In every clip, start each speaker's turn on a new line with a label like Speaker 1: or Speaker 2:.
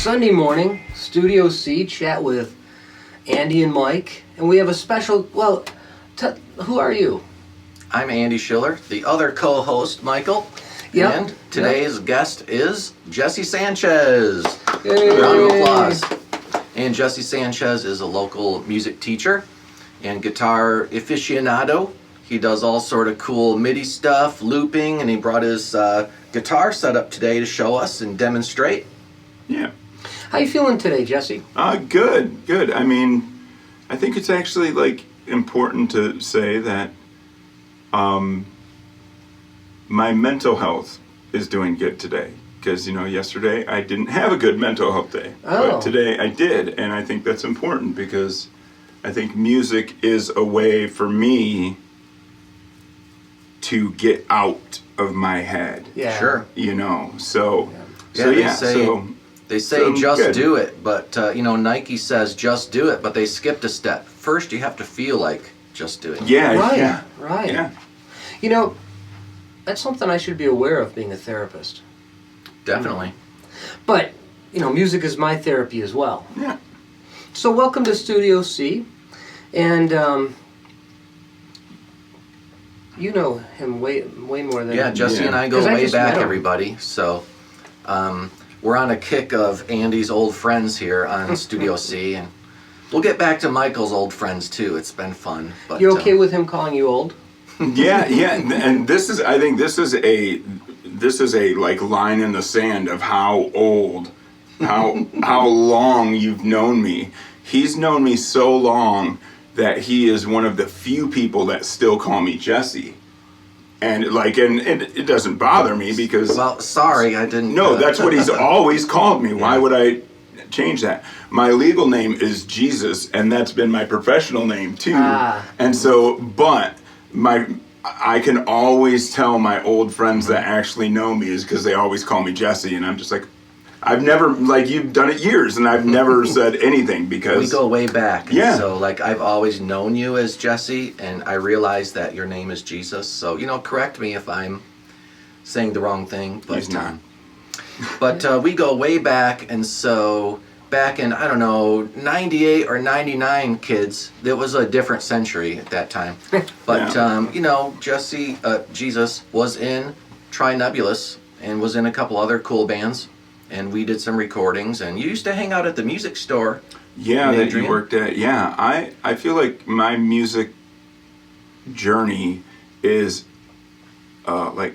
Speaker 1: Sunday morning, Studio C, chat with Andy and Mike. And we have a special, who are you?
Speaker 2: I'm Andy Schiller, the other co-host, Michael.
Speaker 1: Yep.
Speaker 2: And today's guest is Jesse Sanchez.
Speaker 1: Yay.
Speaker 2: Round of applause. And Jesse Sanchez is a local music teacher and guitar aficionado. He does all sort of cool MIDI stuff, looping, and he brought his guitar set up today to show us and demonstrate.
Speaker 3: Yeah.
Speaker 1: How you feeling today, Jesse?
Speaker 3: Good. I mean, I think it's actually important to say that my mental health is doing good today. Because, yesterday I didn't have a good mental health day.
Speaker 1: Oh.
Speaker 3: But today I did, and I think that's important because I think music is a way for me to get out of my head.
Speaker 1: Yeah.
Speaker 2: Sure.
Speaker 3: They
Speaker 2: say just do it, but Nike says just do it, but they skipped a step. First, you have to feel like just doing it.
Speaker 3: Yeah,
Speaker 1: Right.
Speaker 3: Yeah.
Speaker 1: That's something I should be aware of being a therapist.
Speaker 2: Definitely.
Speaker 1: But, music is my therapy as well.
Speaker 3: Yeah.
Speaker 1: So welcome to Studio C. And you know him way more than...
Speaker 2: Yeah, Jesse and I go
Speaker 1: 'Cause I
Speaker 2: way
Speaker 1: just
Speaker 2: back,
Speaker 1: met him.
Speaker 2: everybody. So we're on a kick of Andy's old friends here on Studio C, and we'll get back to Michael's old friends too. It's been fun. But,
Speaker 1: You okay with him calling you old?
Speaker 3: Yeah, and I think this is a line in the sand of how long you've known me. He's known me so long that he is one of the few people that still call me Jesse. And it doesn't bother me because...
Speaker 2: Well, sorry, I didn't...
Speaker 3: No, that's what he's always called me. Why would I change that? My legal name is Jesus, and that's been my professional name too. And so, but I can always tell my old friends that actually know me is because they always call me Jesse, and I'm just like, I've never, you've done it years, and I've never said anything because...
Speaker 2: We go way back.
Speaker 3: Yeah.
Speaker 2: So, I've always known you as Jesse, and I realize that your name is Jesus. So, correct me if I'm saying the wrong thing. But,
Speaker 3: He's not.
Speaker 2: But we go way back, and so back in, 98 or 99, kids, it was a different century at that time. But, Jesse, Jesus, was in Trinebulous and was in a couple other cool bands. And we did some recordings, and you used to hang out at the music store.
Speaker 3: Yeah, that you worked at. Yeah, I feel like my music journey is a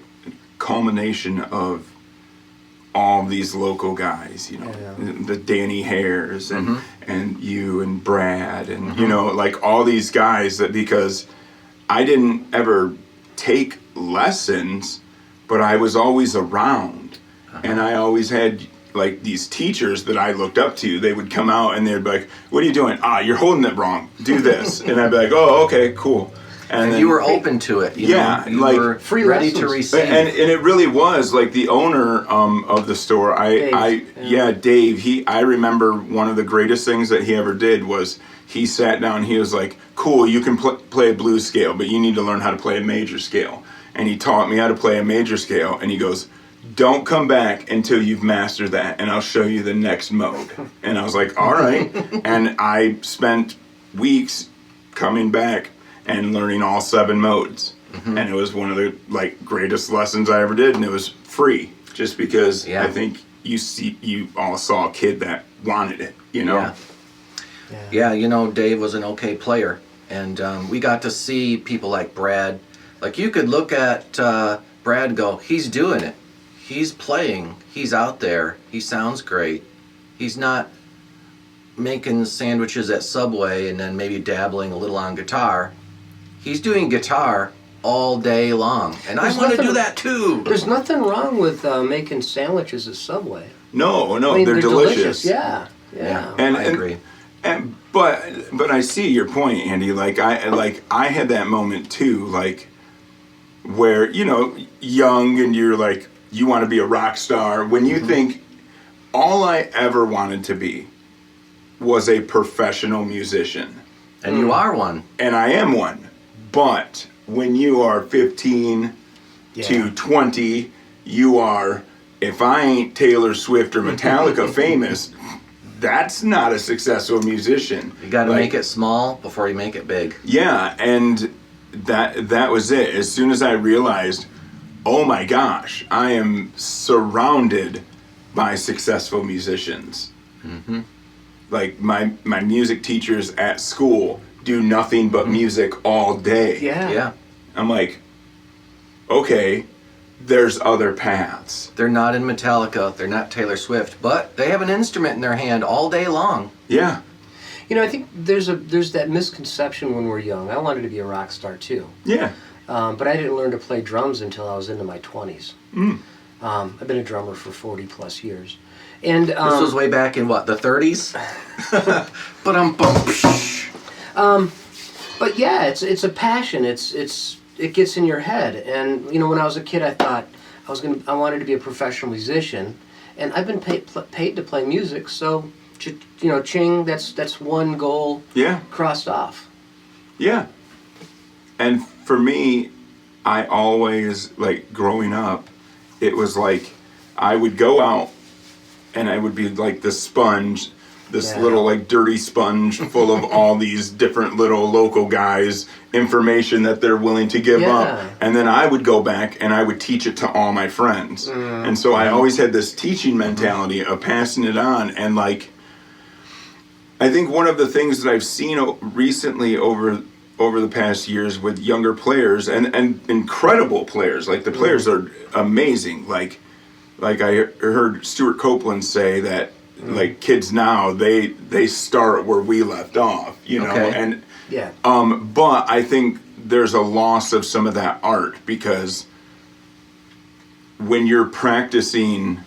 Speaker 3: culmination of all these local guys, the Danny Hares and you and Brad and all these guys that because I didn't ever take lessons, but I was always around. And I always had these teachers that I looked up to. They would come out and they'd be like, "What are you doing? You're holding it wrong. Do this." And I'd be like, "Oh, okay, cool."
Speaker 2: And then, you were open to it. You were
Speaker 1: free
Speaker 2: ready
Speaker 1: lessons.
Speaker 2: to receive.
Speaker 3: And it really was the owner of the store. Dave. I remember one of the greatest things that he ever did was he sat down. He was like, "Cool, you can play a blues scale, but you need to learn how to play a major scale." And he taught me how to play a major scale. And he goes, "Don't come back until you've mastered that, and I'll show you the next mode." And I was like, all right. And I spent weeks coming back and learning all 7 modes. And it was one of the greatest lessons I ever did, and it was free just because I think you all saw a kid that wanted it,
Speaker 2: Yeah, Dave was an okay player, and we got to see people like Brad. You could look at Brad and go, he's doing it. He's playing. He's out there. He sounds great. He's not making sandwiches at Subway and then maybe dabbling a little on guitar. He's doing guitar all day long. And I want to do that too.
Speaker 1: There's nothing wrong with making sandwiches at Subway.
Speaker 3: No, they're delicious.
Speaker 1: Yeah.
Speaker 2: I agree.
Speaker 3: But I see your point, Andy. I had that moment too, where young and you're you want to be a rock star. When you think all I ever wanted to be was a professional musician.
Speaker 2: And you are one.
Speaker 3: And I am one. But when you are 15 to 20, you are if I ain't Taylor Swift or Metallica famous, that's not a successful musician.
Speaker 2: You got to
Speaker 3: Like,
Speaker 2: make it small before you make it big.
Speaker 3: Yeah, and that was it. As soon as I realized, oh my gosh, I am surrounded by successful musicians.
Speaker 2: Mm-hmm.
Speaker 3: Like my music teachers at school do nothing but music all day.
Speaker 2: Yeah.
Speaker 3: I'm like, okay, there's other paths.
Speaker 2: They're not in Metallica. They're not Taylor Swift, but they have an instrument in their hand all day long.
Speaker 3: Yeah.
Speaker 1: You know, I think there's that misconception when we're young. I wanted to be a rock star too.
Speaker 3: Yeah.
Speaker 1: But I didn't learn to play drums until I was into my 20s. I've been a drummer for 40 plus years. And
Speaker 2: This was way back in what, the 30s?
Speaker 1: but yeah, it's a passion. It gets in your head. And you know, when I was a kid, I thought I wanted to be a professional musician, and I've been paid to play music. So, you know, ching, that's one goal.
Speaker 3: Yeah.
Speaker 1: Crossed off.
Speaker 3: Yeah. And for me, I always, like, growing up, it was like I would go out and I would be like this sponge, this little, like, dirty sponge full of all these different little local guys, information that they're willing to give up. And then I would go back and I would teach it to all my friends. And so I always had this teaching mentality of passing it on. And, like, I think one of the things that I've seen recently over the past years with younger players and incredible players, like the players are amazing. Like I heard Stuart Copeland say that like kids now they start where we left off, you know. And but I think there's a loss of some of that art, because when you're practicing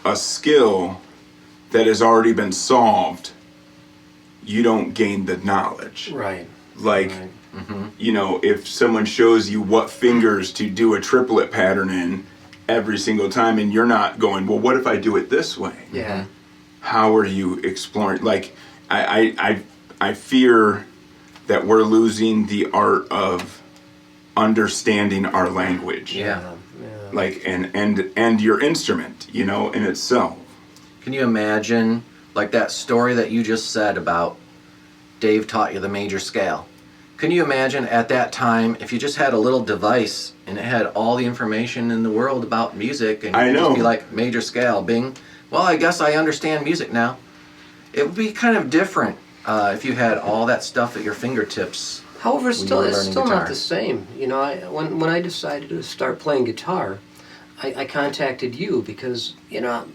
Speaker 3: a skill that has already been solved, you don't gain the knowledge.
Speaker 1: Right.
Speaker 3: Like, you know, if someone shows you what fingers to do a triplet pattern in every single time, and you're not going, well, what if I do it this way?
Speaker 1: Yeah.
Speaker 3: How are you exploring? Like, I fear that we're losing the art of understanding our language.
Speaker 2: Yeah.
Speaker 3: Like, and your instrument, you know, in itself.
Speaker 2: Can you imagine, like that story that you just said about Dave taught you the major scale? Can you imagine at that time if you just had a little device and it had all the information in the world about music, and you could just be like, major scale, bing. Well, I guess I understand music now. It would be kind of different if you had all that stuff at your fingertips.
Speaker 1: However, it's still
Speaker 2: guitar.
Speaker 1: not the same. You know, when I decided to start playing guitar, I contacted you because, you know,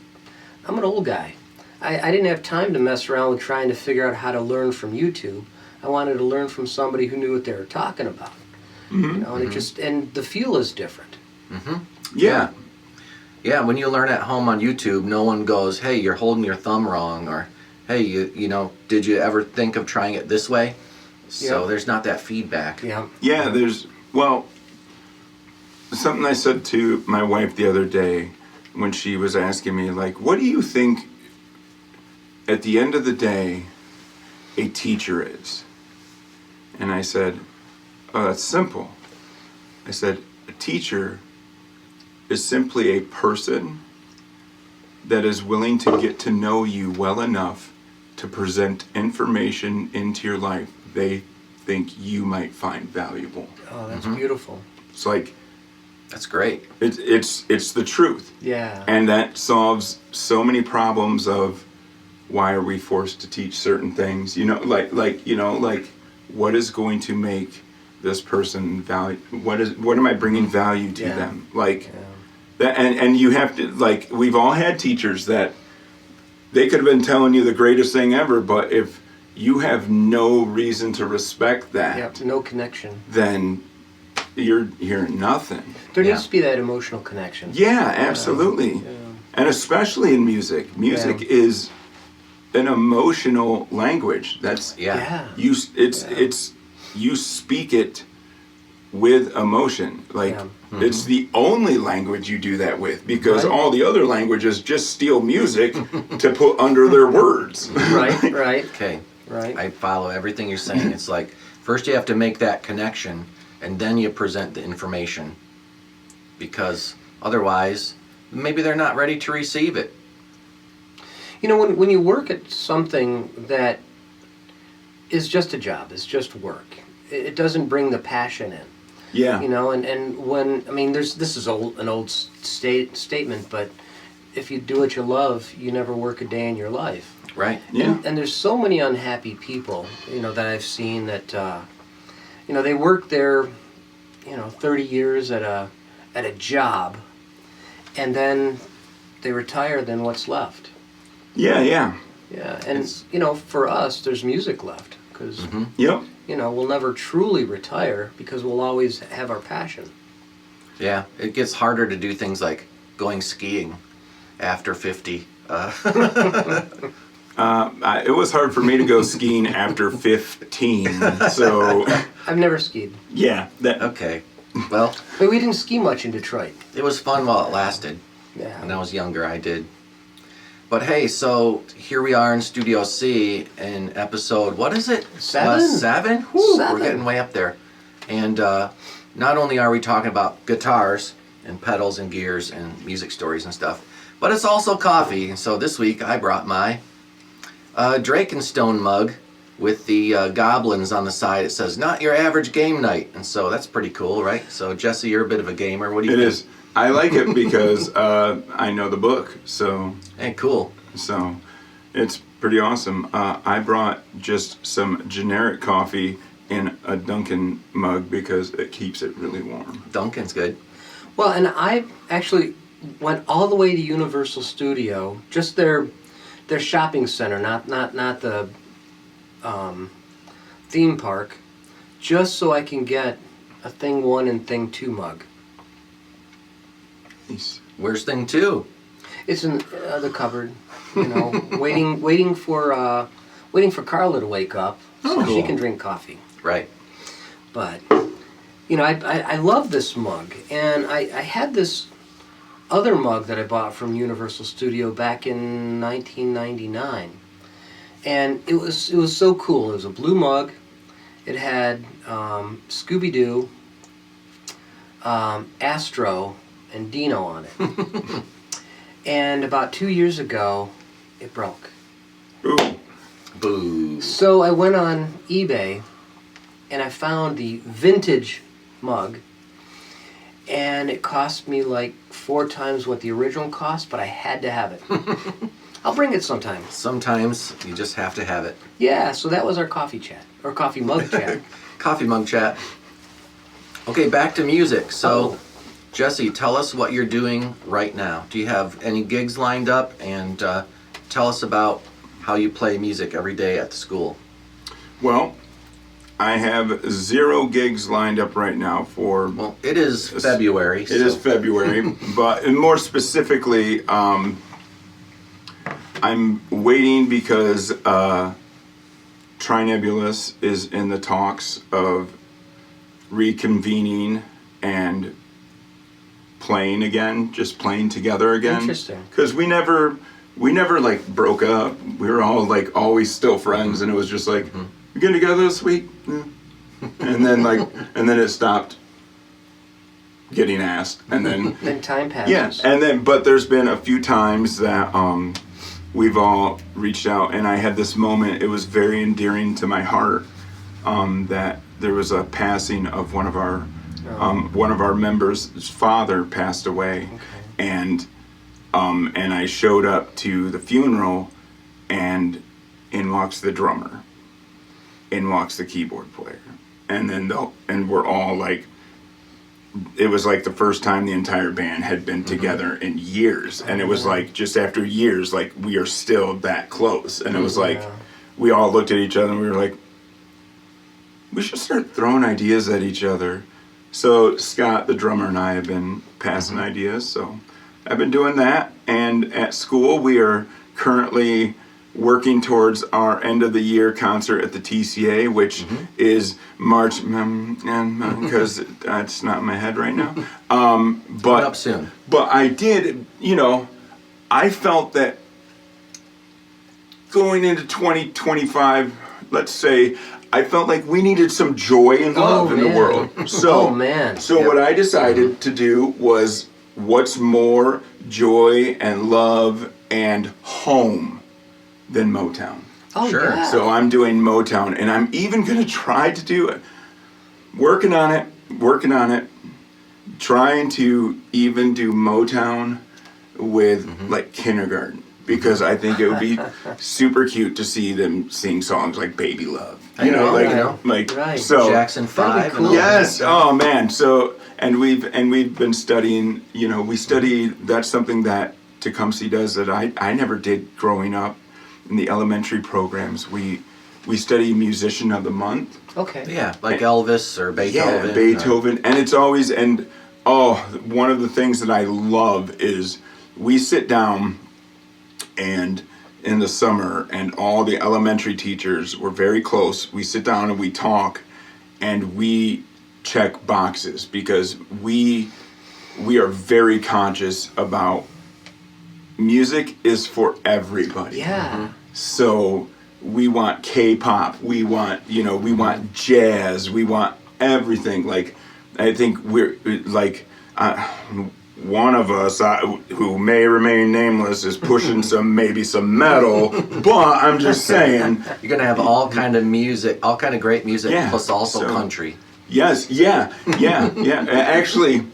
Speaker 1: I'm an old guy. I didn't have time to mess around with trying to figure out how to learn from YouTube. I wanted to learn from somebody who knew what they were talking about. You know, and and the feel is different.
Speaker 3: Yeah.
Speaker 2: Yeah, when you learn at home on YouTube, no one goes, hey, you're holding your thumb wrong, or hey, you know, did you ever think of trying it this way? So there's not that feedback.
Speaker 3: Yeah, there's, well, something I said to my wife the other day when she was asking me, like, what do you think at the end of the day a teacher is? And I said, oh, that's simple. I said, a teacher is simply a person that is willing to get to know you well enough to present information into your life they think you might find valuable.
Speaker 1: Oh, that's beautiful.
Speaker 3: It's like,
Speaker 2: that's great.
Speaker 3: It's the truth.
Speaker 1: Yeah.
Speaker 3: And that solves so many problems of why are we forced to teach certain things? You know, like you know, like what is going to make this person value? What am I bringing value to them? Like that, and you have to, like, we've all had teachers that they could have been telling you the greatest thing ever, but if you have no reason to respect that,
Speaker 1: no connection,
Speaker 3: then you're hearing nothing.
Speaker 1: There needs to be that emotional connection.
Speaker 3: Yeah, absolutely. And especially in music. Music is an emotional language. That's you you speak it with emotion. Like it's the only language you do that with, because all the other languages just steal music to put under their words.
Speaker 1: Right.
Speaker 2: Okay.
Speaker 1: Right.
Speaker 2: I follow everything you're saying. It's like first you have to make that connection, and then you present the information, because otherwise maybe they're not ready to receive it.
Speaker 1: You know, when you work at something that is just a job, it's just work, it doesn't bring the passion in.
Speaker 3: Yeah.
Speaker 1: You know, and when, I mean, this is an old statement, but if you do what you love, you never work a day in your life.
Speaker 2: Right.
Speaker 3: Yeah.
Speaker 1: And there's so many unhappy people, you know, that I've seen that, you know, they work their, 30 years at a job, and then they retire, then what's left?
Speaker 3: Yeah, yeah.
Speaker 1: Yeah, and, for us, there's music left, because,
Speaker 3: Yep.
Speaker 1: we'll never truly retire because we'll always have our passion.
Speaker 2: Yeah, it gets harder to do things like going skiing after 50.
Speaker 3: It was hard for me to go skiing after 15, so
Speaker 1: I've never skied.
Speaker 3: yeah.
Speaker 2: Okay, well,
Speaker 1: But we didn't ski much in Detroit.
Speaker 2: it was fun while it lasted.
Speaker 1: Yeah.
Speaker 2: When I was younger, I did. But hey, so here we are in Studio C in episode, what is it?
Speaker 1: 7?
Speaker 2: 7? Whew,
Speaker 1: 7.
Speaker 2: We're getting way up there. And not only are we talking about guitars and pedals and gears and music stories and stuff, but it's also coffee. And so this week I brought my Drakenstone mug with the goblins on the side. It says, not your average game night. And so that's pretty cool, right? So Jesse, you're a bit of a gamer. What do you
Speaker 3: It
Speaker 2: think?
Speaker 3: is. I like it because I know the book, so
Speaker 2: Hey, cool.
Speaker 3: it's pretty awesome. I brought just some generic coffee in a Dunkin' mug because it keeps it really warm.
Speaker 2: Duncan's good.
Speaker 1: Well, and I actually went all the way to Universal Studio, just their shopping center, not the theme park, just so I can get a Thing 1 and Thing 2 mug.
Speaker 3: Nice.
Speaker 2: Where's thing 2?
Speaker 1: It's in the cupboard, waiting for Carla to wake up so
Speaker 2: Oh,
Speaker 1: she
Speaker 2: cool.
Speaker 1: can drink coffee.
Speaker 2: Right.
Speaker 1: But, I love this mug, and I had this other mug that I bought from Universal Studio back in 1999, and it was so cool. It was a blue mug. It had Scooby-Doo, Astro, and Dino on it. And about 2 years ago, it broke.
Speaker 3: Ooh.
Speaker 2: Boo.
Speaker 1: So I went on eBay and I found the vintage mug, and it cost me like 4 times what the original cost, but I had to have it. I'll bring it sometime.
Speaker 2: Sometimes you just have to have it.
Speaker 1: Yeah, so that was our coffee chat, or coffee mug chat.
Speaker 2: Coffee mug chat. Okay, back to music. So,
Speaker 1: Oh.
Speaker 2: Jesse, tell us what you're doing right now. Do you have any gigs lined up? And tell us about how you play music every day at the school.
Speaker 3: Well, I have 0 gigs lined up right now for.
Speaker 2: Well, it is February.
Speaker 3: It is February, but more specifically, I'm waiting because Trinebulous is in the talks of reconvening and playing again, just playing together again.
Speaker 1: Interesting.
Speaker 3: Because we never like broke up. We were all like always still friends, and it was just like, we getting together this week, and then it stopped getting asked, and then
Speaker 1: Then time passes.
Speaker 3: yeah, but there's been a few times that we've all reached out, and I had this moment. It was very endearing to my heart that there was a passing of one of our members' father passed away, and I showed up to the funeral, and in walks the drummer, in walks the keyboard player, and then we're all like. It was like the first time the entire band had been together in years, and it was like just after years, like we are still that close, and it was like we all looked at each other and we were like, we should start throwing ideas at each other. So Scott, the drummer, and I have been passing ideas. So I've been doing that, and at school we are currently working towards our end of the year concert at the TCA, which is March, because it's not in my head right now.
Speaker 2: Coming up soon.
Speaker 3: But I did, I felt that going into 2025, let's say, I felt like we needed some joy and love in the world. So,
Speaker 1: Oh, man.
Speaker 3: So
Speaker 1: Yep.
Speaker 3: what I decided to do was what's more joy and love and home than Motown?
Speaker 1: Oh,
Speaker 2: Sure.
Speaker 1: yeah.
Speaker 3: So I'm doing Motown, and I'm even going to try to do it. Working on it, trying to even do Motown with like kindergarten, because I think it would be super cute to see them sing songs like Baby Love.
Speaker 2: I know,
Speaker 3: like,
Speaker 2: I know.
Speaker 3: like
Speaker 1: Right.
Speaker 3: so.
Speaker 2: Jackson
Speaker 1: That'd be
Speaker 2: 5.
Speaker 1: cool.
Speaker 2: And all
Speaker 3: Yes.
Speaker 2: that.
Speaker 3: Oh man. So we've been studying. We study. That's something that Tecumseh does that I never did growing up. In the elementary programs, we study musician of the month.
Speaker 1: Okay.
Speaker 2: Yeah, like Elvis or Beethoven.
Speaker 3: Yeah, Beethoven, and it's always one of the things that I love is we sit down and in the summer, and all the elementary teachers were very close. We sit down and we talk, and we check boxes because we are very conscious about music is for everybody.
Speaker 1: Yeah.
Speaker 3: So we want K-pop, we want jazz, we want everything. Like, I think we're like, one of us who may remain nameless is pushing maybe some metal, but I'm just saying.
Speaker 2: You're gonna have all kind of music, all kind of great music,
Speaker 3: Yeah,
Speaker 2: plus also
Speaker 3: so-
Speaker 2: country.
Speaker 3: Yes, yeah. Actually,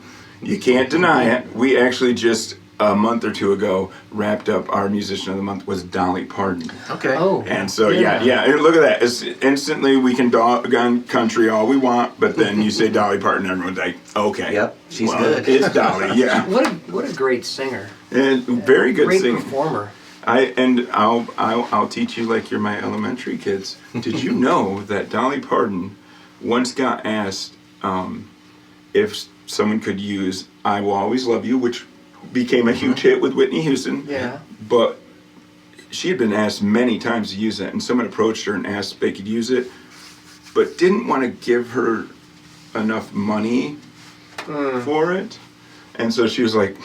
Speaker 3: you can't deny it. We actually just a month or two ago wrapped up our musician of the month was Dolly Parton.
Speaker 2: Okay.
Speaker 1: Oh.
Speaker 3: And so yeah. And look at that. It's instantly we can dog on country all we want, but then you say Dolly Parton, everyone's like, okay.
Speaker 2: Yep, she's good.
Speaker 3: It's Dolly, yeah.
Speaker 1: What a great singer.
Speaker 3: And very good
Speaker 1: Great
Speaker 3: singing.
Speaker 1: performer.
Speaker 3: I'll teach you like you're my elementary kids. Did you know that Dolly Parton once got asked if someone could use "I Will Always Love You," which became a huge hit with Whitney Houston.
Speaker 1: Yeah.
Speaker 3: But she had been asked many times to use it, and someone approached her and asked if they could use it, but didn't want to give her enough money for it. And so she was like,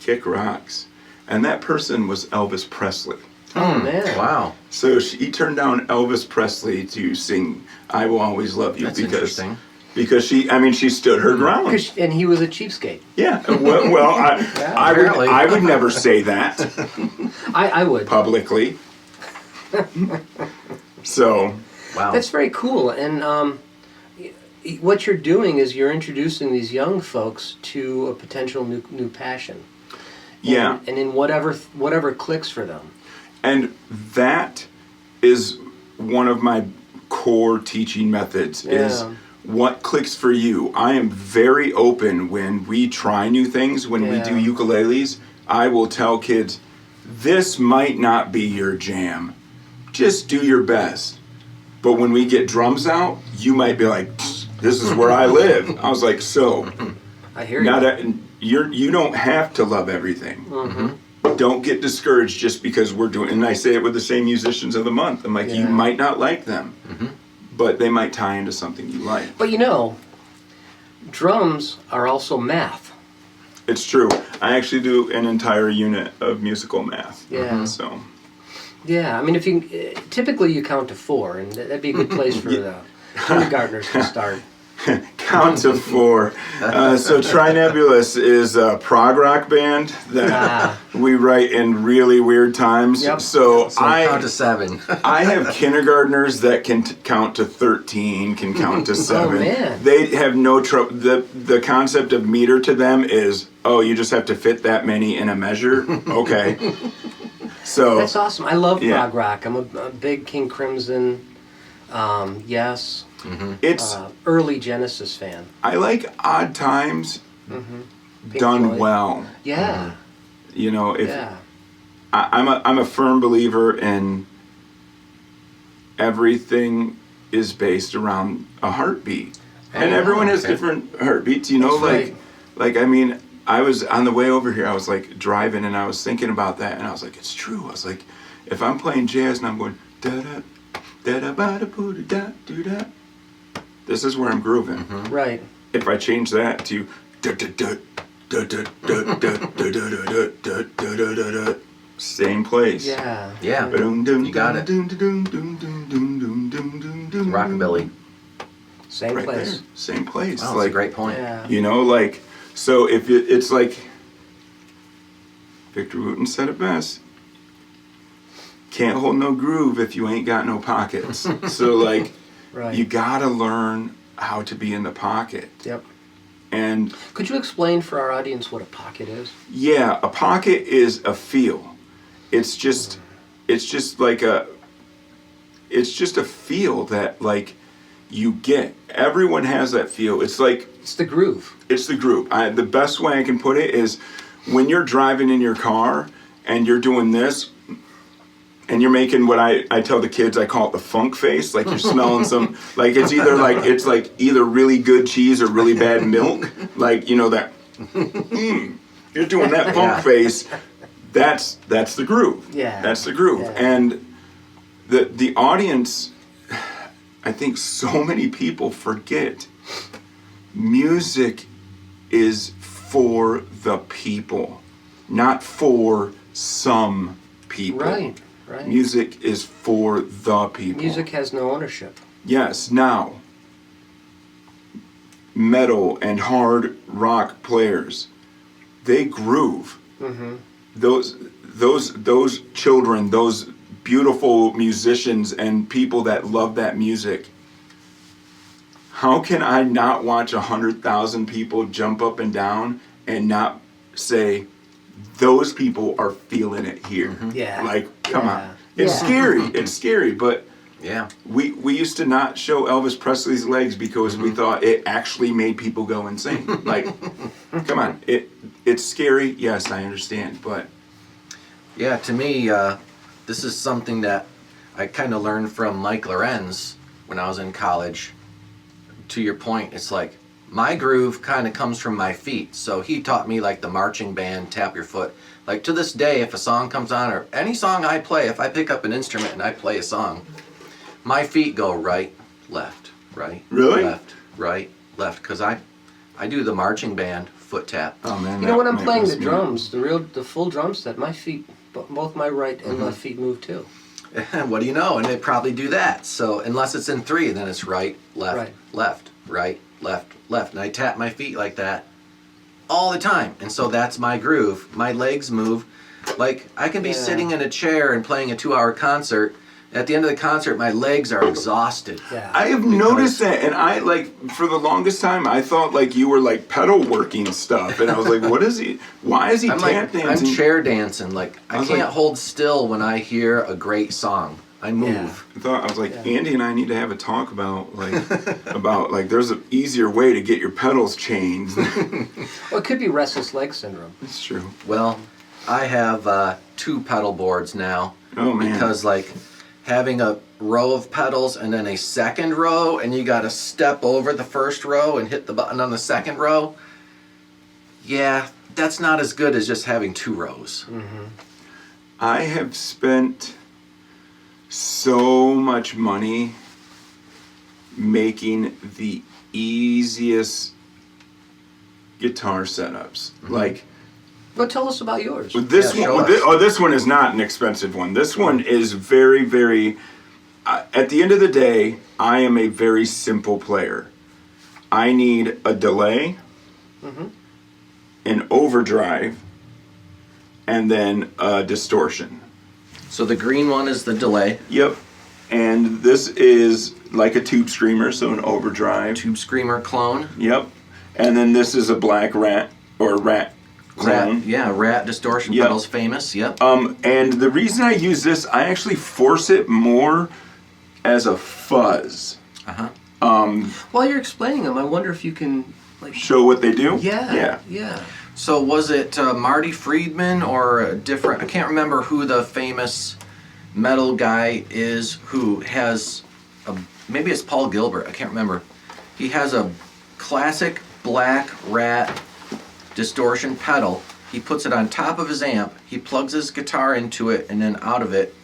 Speaker 3: kick rocks. And that person was Elvis Presley.
Speaker 1: Oh man.
Speaker 2: Wow.
Speaker 3: So he turned down Elvis Presley to sing "I Will Always Love You"
Speaker 2: That's
Speaker 3: because
Speaker 2: interesting.
Speaker 3: because she stood her ground.
Speaker 1: And he was a cheapskate.
Speaker 3: Yeah. Well, I would never say that
Speaker 1: I would.
Speaker 3: publicly. So
Speaker 2: Wow.
Speaker 1: That's very cool. And what you're doing is you're introducing these young folks to a potential new passion.
Speaker 3: yeah.
Speaker 1: And in whatever clicks for them.
Speaker 3: And that is one of my core teaching methods is
Speaker 1: Yeah.
Speaker 3: what clicks for you. I am very open when we try new things, when we do ukuleles. I will tell kids, this might not be your jam. Just do your best. But when we get drums out, you might be like, this is where I live. I was like, so,
Speaker 1: I hear you.
Speaker 3: you don't have to love everything. Don't get discouraged just because we're doing, and I say it with the same musicians of the month. I'm like, you might not like them, but they might tie into something you like.
Speaker 1: But drums are also math.
Speaker 3: It's true. I actually do an entire unit of musical math.
Speaker 1: Yeah.
Speaker 3: So,
Speaker 1: Yeah, I mean, if you typically you count to 4, and that'd be a good place for the kindergartners to start.
Speaker 3: count to 4. So Trinebulous is a prog rock band that we write in really weird times.
Speaker 1: Yep.
Speaker 3: So
Speaker 2: count to 7.
Speaker 3: I have kindergartners that can count to 13, can count to 7.
Speaker 1: man.
Speaker 3: They have no trouble. The concept of meter to them is, oh, you just have to fit that many in a measure. Okay. So
Speaker 1: That's awesome. I love
Speaker 3: Yeah.
Speaker 1: prog rock. I'm a big King Crimson, Yes,
Speaker 3: it's
Speaker 1: early Genesis fan.
Speaker 3: I like Odd Times
Speaker 1: Pink
Speaker 3: done
Speaker 1: Floyd.
Speaker 3: well.
Speaker 1: Yeah,
Speaker 3: You know, if
Speaker 1: yeah.
Speaker 3: I'm a firm believer in everything is based around a heartbeat, and everyone has different heartbeats. You know,
Speaker 1: That's
Speaker 3: like I mean, I was on the way over here. I was like driving, and I was thinking about that, and I was like, it's true. I was like, if I'm playing jazz and I'm going da da da da ba da boo da do da, this is where I'm grooving.
Speaker 1: Right.
Speaker 3: If I change that to da da da da da da da da da da da da, same place.
Speaker 1: Yeah.
Speaker 2: Yeah. You got it. Rockabilly.
Speaker 1: Same
Speaker 3: Right
Speaker 1: place.
Speaker 3: there, same place.
Speaker 2: Wow, that's
Speaker 3: like
Speaker 2: a great point.
Speaker 1: Yeah.
Speaker 3: you know, like so if it's like Victor Wooten said it best. Can't hold no groove if you ain't got no pockets. So like,
Speaker 1: Right.
Speaker 3: you gotta learn how to be in the pocket.
Speaker 1: Yep.
Speaker 3: And
Speaker 1: Could you explain for our audience what a pocket is?
Speaker 3: yeah, a pocket is a feel. It's just like it's just a feel that like you get. Everyone has that feel. It's like
Speaker 1: It's the groove.
Speaker 3: it's the group. The best way I can put it is when you're driving in your car and you're doing this and you're making what I tell the kids, I call it the funk face. Like you're smelling some, like it's either really good cheese or really bad milk. Like, you know, that, you're doing that funk face. That's the groove.
Speaker 1: Yeah.
Speaker 3: That's the groove.
Speaker 1: Yeah.
Speaker 3: And the audience, I think so many people forget music is for the people, not for some people.
Speaker 1: Right.
Speaker 3: Music is for the people.
Speaker 1: Music has no ownership.
Speaker 3: Yes, now, metal and hard rock players, they groove.
Speaker 1: Mm-hmm.
Speaker 3: Those children, those beautiful musicians and people that love that music, how can I not watch 100,000 people jump up and down and not say, those people are feeling it here?
Speaker 1: Mm-hmm. Yeah.
Speaker 3: Like, come
Speaker 1: Yeah.
Speaker 3: on. It's
Speaker 1: Yeah.
Speaker 3: scary. It's scary, but
Speaker 2: Yeah.
Speaker 3: we used to not show Elvis Presley's legs because we thought it actually made people go insane. Like, come on. It's scary. Yes, I understand, but
Speaker 2: Yeah, to me, this is something that I kind of learned from Mike Lorenz when I was in college. To your point, it's like my groove kind of comes from my feet. So he taught me like the marching band, tap your foot. Like to this day, if a song comes on or any song I play, if I pick up an instrument and I play a song, my feet go right, left, right,
Speaker 3: Really?
Speaker 2: left, right, left. Because I do the marching band foot tap.
Speaker 3: oh man.
Speaker 1: You know, when I'm
Speaker 3: that
Speaker 1: playing
Speaker 3: was
Speaker 1: the
Speaker 3: me.
Speaker 1: drums, the full drum set, my feet, both my right and left feet move too.
Speaker 2: What do you know? And they probably do that. So unless it's in 3, then it's right, left,
Speaker 1: Right.
Speaker 2: left, right, left, left. And I tap my feet like that all the time. And so that's my groove. My legs move. Like I can be
Speaker 1: Yeah.
Speaker 2: sitting in a chair and playing a 2-hour concert. At the end of the concert, my legs are exhausted.
Speaker 1: Yeah.
Speaker 3: I have noticed that, and I like for the longest time I thought like you were like pedal working stuff, and I was like, what is he? Why is he tap dancing?
Speaker 2: I'm chair dancing. Like I
Speaker 3: was
Speaker 2: can't
Speaker 3: like-
Speaker 2: hold still when I hear a great song. I move.
Speaker 3: I was like,
Speaker 1: Yeah.
Speaker 3: Andy and I need to have a talk about like there's an easier way to get your pedals changed.
Speaker 1: Well, it could be restless leg syndrome.
Speaker 3: It's true.
Speaker 2: Well, I have 2 pedal boards now.
Speaker 3: Oh man.
Speaker 2: Because like having a row of pedals and then a second row and you got to step over the first row and hit the button on the second row, yeah, that's not as good as just having 2 rows.
Speaker 3: I have spent so much money making the easiest guitar setups. Like
Speaker 1: But tell us about yours.
Speaker 3: this
Speaker 2: Yeah, show
Speaker 3: one,
Speaker 2: us.
Speaker 3: this one is not an expensive one. This one is very, very. At the end of the day, I am a very simple player. I need a delay, an overdrive, and then a distortion.
Speaker 2: So the green one is the delay.
Speaker 3: Yep. And this is like a tube screamer, so an overdrive.
Speaker 2: Tube Screamer clone.
Speaker 3: Yep. And then this is a black rat or rat clone.
Speaker 2: Rat, yeah, Rat distortion
Speaker 3: Yep.
Speaker 2: pedals famous. Yep.
Speaker 3: And the reason I use this, I actually force it more as a fuzz.
Speaker 1: While you're explaining them, I wonder if you can like
Speaker 3: Show what they do?
Speaker 1: Yeah.
Speaker 2: So was it Marty Friedman or a different? I can't remember who the famous metal guy is who has a. Maybe it's Paul Gilbert. I can't remember. He has a classic black Rat distortion pedal. He puts it on top of his amp. He plugs his guitar into it and then out of it,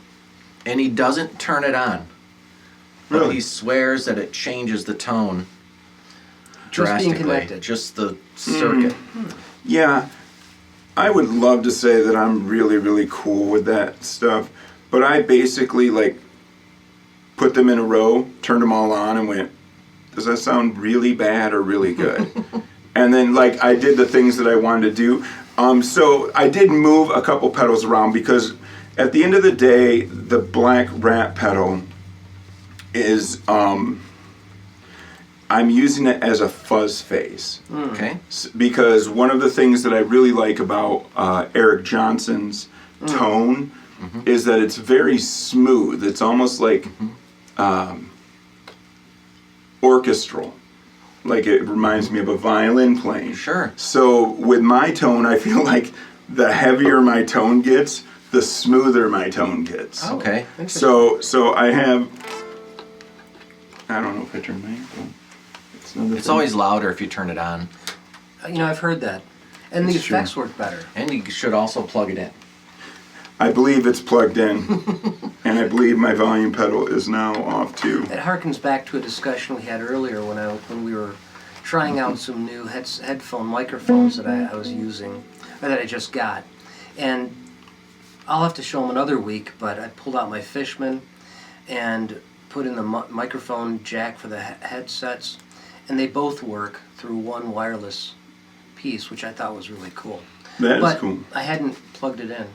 Speaker 2: and he doesn't turn it on. But
Speaker 3: Really?
Speaker 2: he swears that it changes the tone
Speaker 1: Just being
Speaker 2: drastically.
Speaker 1: connected.
Speaker 2: Just the circuit.
Speaker 3: Yeah. I would love to say that I'm really, really cool with that stuff. But I basically like put them in a row, turned them all on, and went, does that sound really bad or really good? And then like I did the things that I wanted to do. So I did move a couple pedals around because at the end of the day, the black rat pedal is, I'm using it as a fuzz face.
Speaker 2: Okay.
Speaker 3: Because one of the things that I really like about Eric Johnson's tone is that it's very smooth. It's almost like orchestral. Like it reminds me of a violin playing.
Speaker 2: Sure.
Speaker 3: So with my tone, I feel like the heavier my tone gets, the smoother my tone gets.
Speaker 2: Okay.
Speaker 3: So I have, I don't know if I turned my amp.
Speaker 2: It's always louder if you turn it on.
Speaker 1: I've heard that. And the
Speaker 3: That's true.
Speaker 1: effects work better.
Speaker 2: And you should also plug it in.
Speaker 3: I believe it's plugged in, and I believe my volume pedal is now off too.
Speaker 1: It harkens back to a discussion we had earlier when we were trying out some new headphone microphones that I was using, or that I just got. And I'll have to show them another week, but I pulled out my Fishman and put in the microphone jack for the headsets, and they both work through one wireless piece, which I thought was really cool.
Speaker 3: That
Speaker 1: But
Speaker 3: is cool.
Speaker 1: I hadn't plugged it in.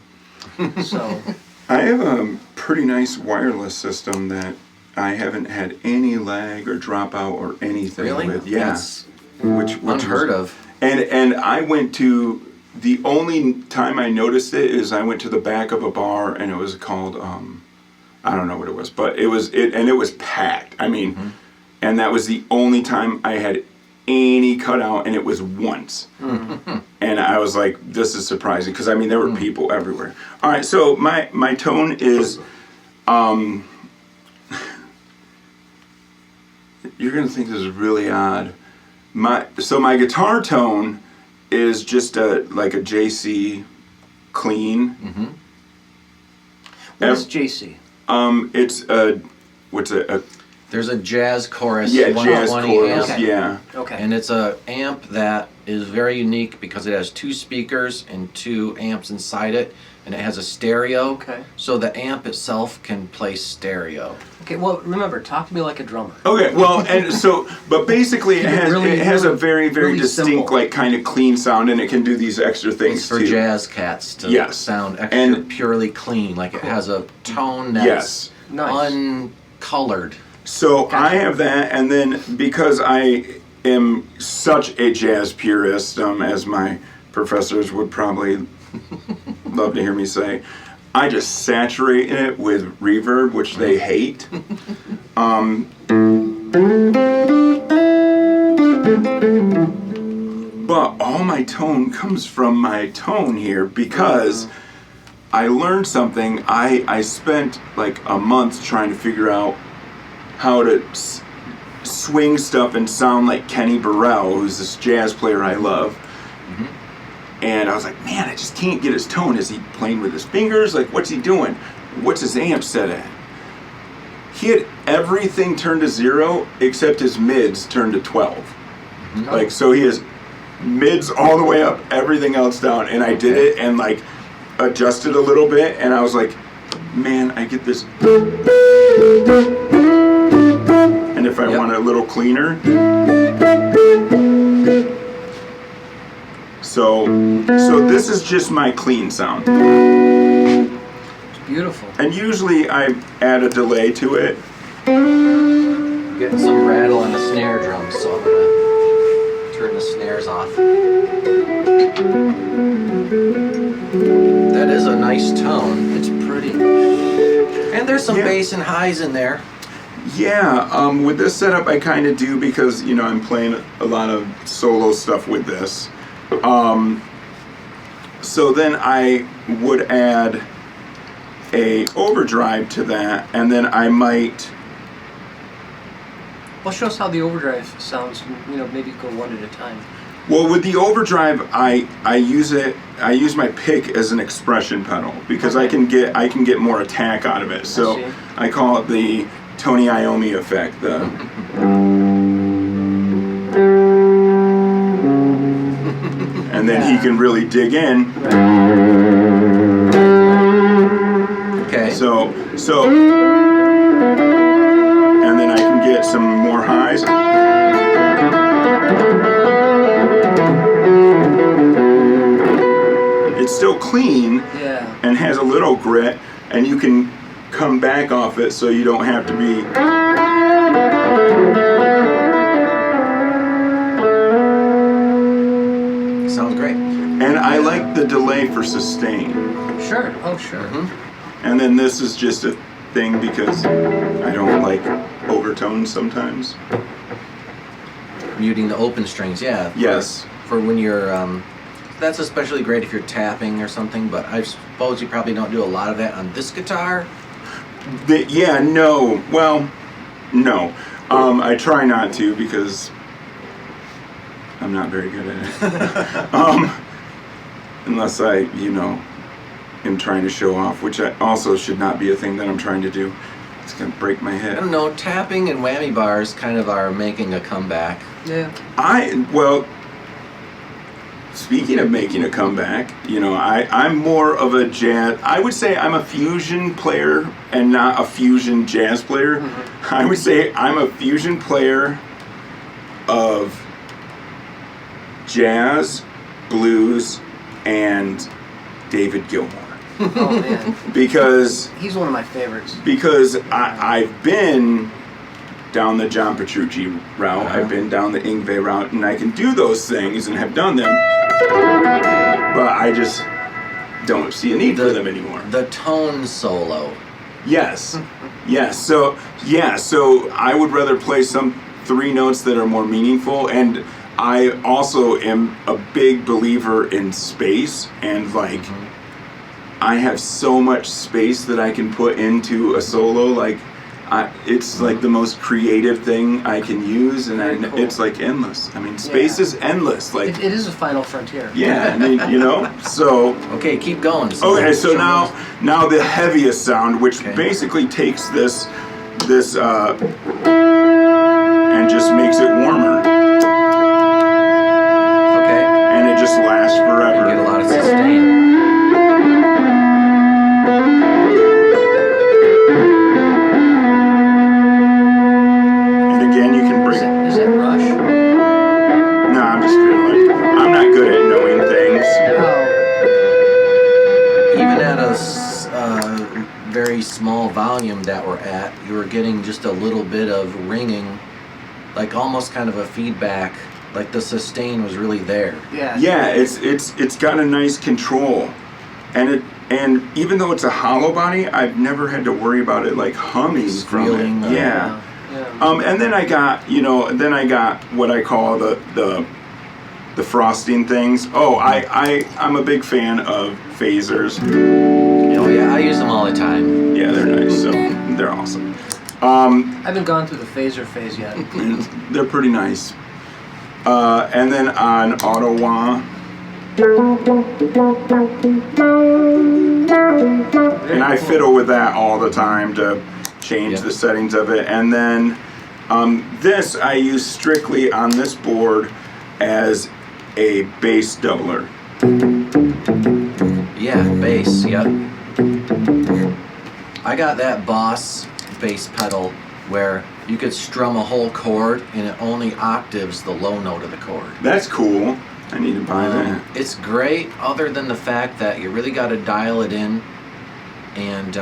Speaker 1: So
Speaker 3: I have a pretty nice wireless system that I haven't had any lag or dropout or anything
Speaker 2: Really?
Speaker 3: with. Yeah,
Speaker 2: That's
Speaker 3: which
Speaker 2: unheard
Speaker 3: was,
Speaker 2: of.
Speaker 3: And I went to, the only time I noticed it is I went to the back of a bar and it was called I don't know what it was, but it was packed. I mean, and that was the only time I had any cutout, and it was once. And I was like, this is surprising, because I mean there were people everywhere. All right, so my tone is you're gonna think this is really odd. My guitar tone is just like a JC clean.
Speaker 1: what is JC?
Speaker 3: It's a
Speaker 2: There's a jazz chorus,
Speaker 3: jazz
Speaker 2: 120
Speaker 3: chorus,
Speaker 2: amp.
Speaker 3: yeah.
Speaker 1: Okay.
Speaker 2: And it's a amp that is very unique because it has 2 speakers and 2 amps inside it, and it has a stereo.
Speaker 1: Okay.
Speaker 2: So the amp itself can play stereo.
Speaker 1: Okay, well, remember, talk to me like a drummer.
Speaker 3: Okay, well, and so, but basically it has a very, very
Speaker 1: really
Speaker 3: distinct,
Speaker 1: simple.
Speaker 3: like, kind of clean sound, and it can do these extra things
Speaker 2: It's for
Speaker 3: too.
Speaker 2: jazz cats to
Speaker 3: Yes.
Speaker 2: sound extra
Speaker 3: And-
Speaker 2: purely clean. Like it has a tone that's
Speaker 3: Yes.
Speaker 1: Nice.
Speaker 2: uncolored.
Speaker 3: So
Speaker 1: Gotcha.
Speaker 3: I have that, and then because I am such a jazz purist, as my professors would probably love to hear me say, I just saturate it with reverb, which they hate. But all my tone comes from my tone here because I learned something. I spent like a month trying to figure out how to swing stuff and sound like Kenny Burrell, who's this jazz player I love. And I was like, man, I just can't get his tone. Is he playing with his fingers? Like, what's he doing? What's his amp set at? He had everything turned to 0 except his mids turned to 12. Like, so he has mids all the way up, everything else down. And I did it and like adjusted a little bit, and I was like, man, I get this. And if I want it a little cleaner. So this is just my clean sound.
Speaker 1: It's beautiful.
Speaker 3: And usually I add a delay to it.
Speaker 2: Getting some rattle on the snare drum, so I'm gonna turn the snares off. That is a nice tone.
Speaker 1: It's pretty.
Speaker 2: And there's some
Speaker 3: Yeah.
Speaker 2: bass and highs in there.
Speaker 3: Yeah, with this setup I kind of do because, you know, I'm playing a lot of solo stuff with this. So then I would add a overdrive to that, and then I might.
Speaker 1: Well, show us how the overdrive sounds. Maybe go one at a time.
Speaker 3: Well, with the overdrive, I use my pick as an expression pedal because I can get more attack out of it. So
Speaker 1: see.
Speaker 3: I call it the Tony Iommi effect. And then he can really dig in.
Speaker 2: Okay.
Speaker 3: So, and then I can get some more highs. still clean
Speaker 1: Yeah.
Speaker 3: and has a little grit, and you can come back off it so you don't have to be.
Speaker 2: Sounds great.
Speaker 3: And I like the delay for sustain.
Speaker 1: Sure. Oh, sure.
Speaker 3: And then this is just a thing because I don't like overtones sometimes.
Speaker 2: Muting the open strings, yeah.
Speaker 3: Yes.
Speaker 2: For when you're, that's especially great if you're tapping or something, but I suppose you probably don't do a lot of that on this guitar.
Speaker 3: Yeah, no. Well, no. I try not to because I'm not very good at it. Unless I, am trying to show off, which I also should not be a thing that I'm trying to do. It's going to break my
Speaker 2: I
Speaker 3: head.
Speaker 2: don't know, tapping and whammy bars kind of are making a comeback.
Speaker 1: Yeah.
Speaker 3: Well, speaking of making a comeback, I'm more of a jazz. I would say I'm a fusion player and not a fusion jazz player. Mm-hmm. I would say I'm a fusion player of jazz, blues, and David Gilmour.
Speaker 1: Oh man.
Speaker 3: Because
Speaker 1: he's one of my favorites.
Speaker 3: Because I've been down the John Petrucci route, I've been down the Yngwie route, and I can do those things and have done them, but I just don't see a need for them anymore.
Speaker 2: The tone solo.
Speaker 3: Yes. So I would rather play some 3 notes that are more meaningful, and I also am a big believer in space, and I have so much space that I can put into a solo, it's like the most creative thing I can use, and
Speaker 1: Cool.
Speaker 3: it's endless. I mean, space is endless.
Speaker 1: It is a final frontier.
Speaker 3: Yeah, I mean, so.
Speaker 2: Okay, keep going.
Speaker 3: Okay, so now the heaviest sound, which basically takes this and just makes it warmer.
Speaker 2: Okay.
Speaker 3: And it just lasts forever.
Speaker 2: You get a lot of sustain.
Speaker 1: Is it Rush?
Speaker 3: No, I'm just feeling I'm not good at knowing things.
Speaker 2: Even at a very small volume that we're at, you were getting just a little bit of ringing, almost kind of a feedback, the sustain was really there.
Speaker 1: Yeah.
Speaker 3: Yeah, it's got a nice control, and even though it's a hollow body, I've never had to worry about it humming
Speaker 2: Squealing,
Speaker 3: from it. Yeah. And then I got what I call the frosting things. Oh, I'm a big fan of phasers.
Speaker 2: Oh yeah, I use them all the time.
Speaker 3: Yeah, they're nice. So they're awesome.
Speaker 1: I haven't gone through the phaser phase yet.
Speaker 3: They're pretty nice. And then on Ottawa. And I fiddle with that all the time to change the settings of it. And then this I use strictly on this board as a bass doubler.
Speaker 2: Yeah, bass, yep. I got that Boss bass pedal where you could strum a whole chord and it only octaves the low note of the chord.
Speaker 3: That's cool. I need to buy that.
Speaker 2: It's great, other than the fact that you really got to dial it in, and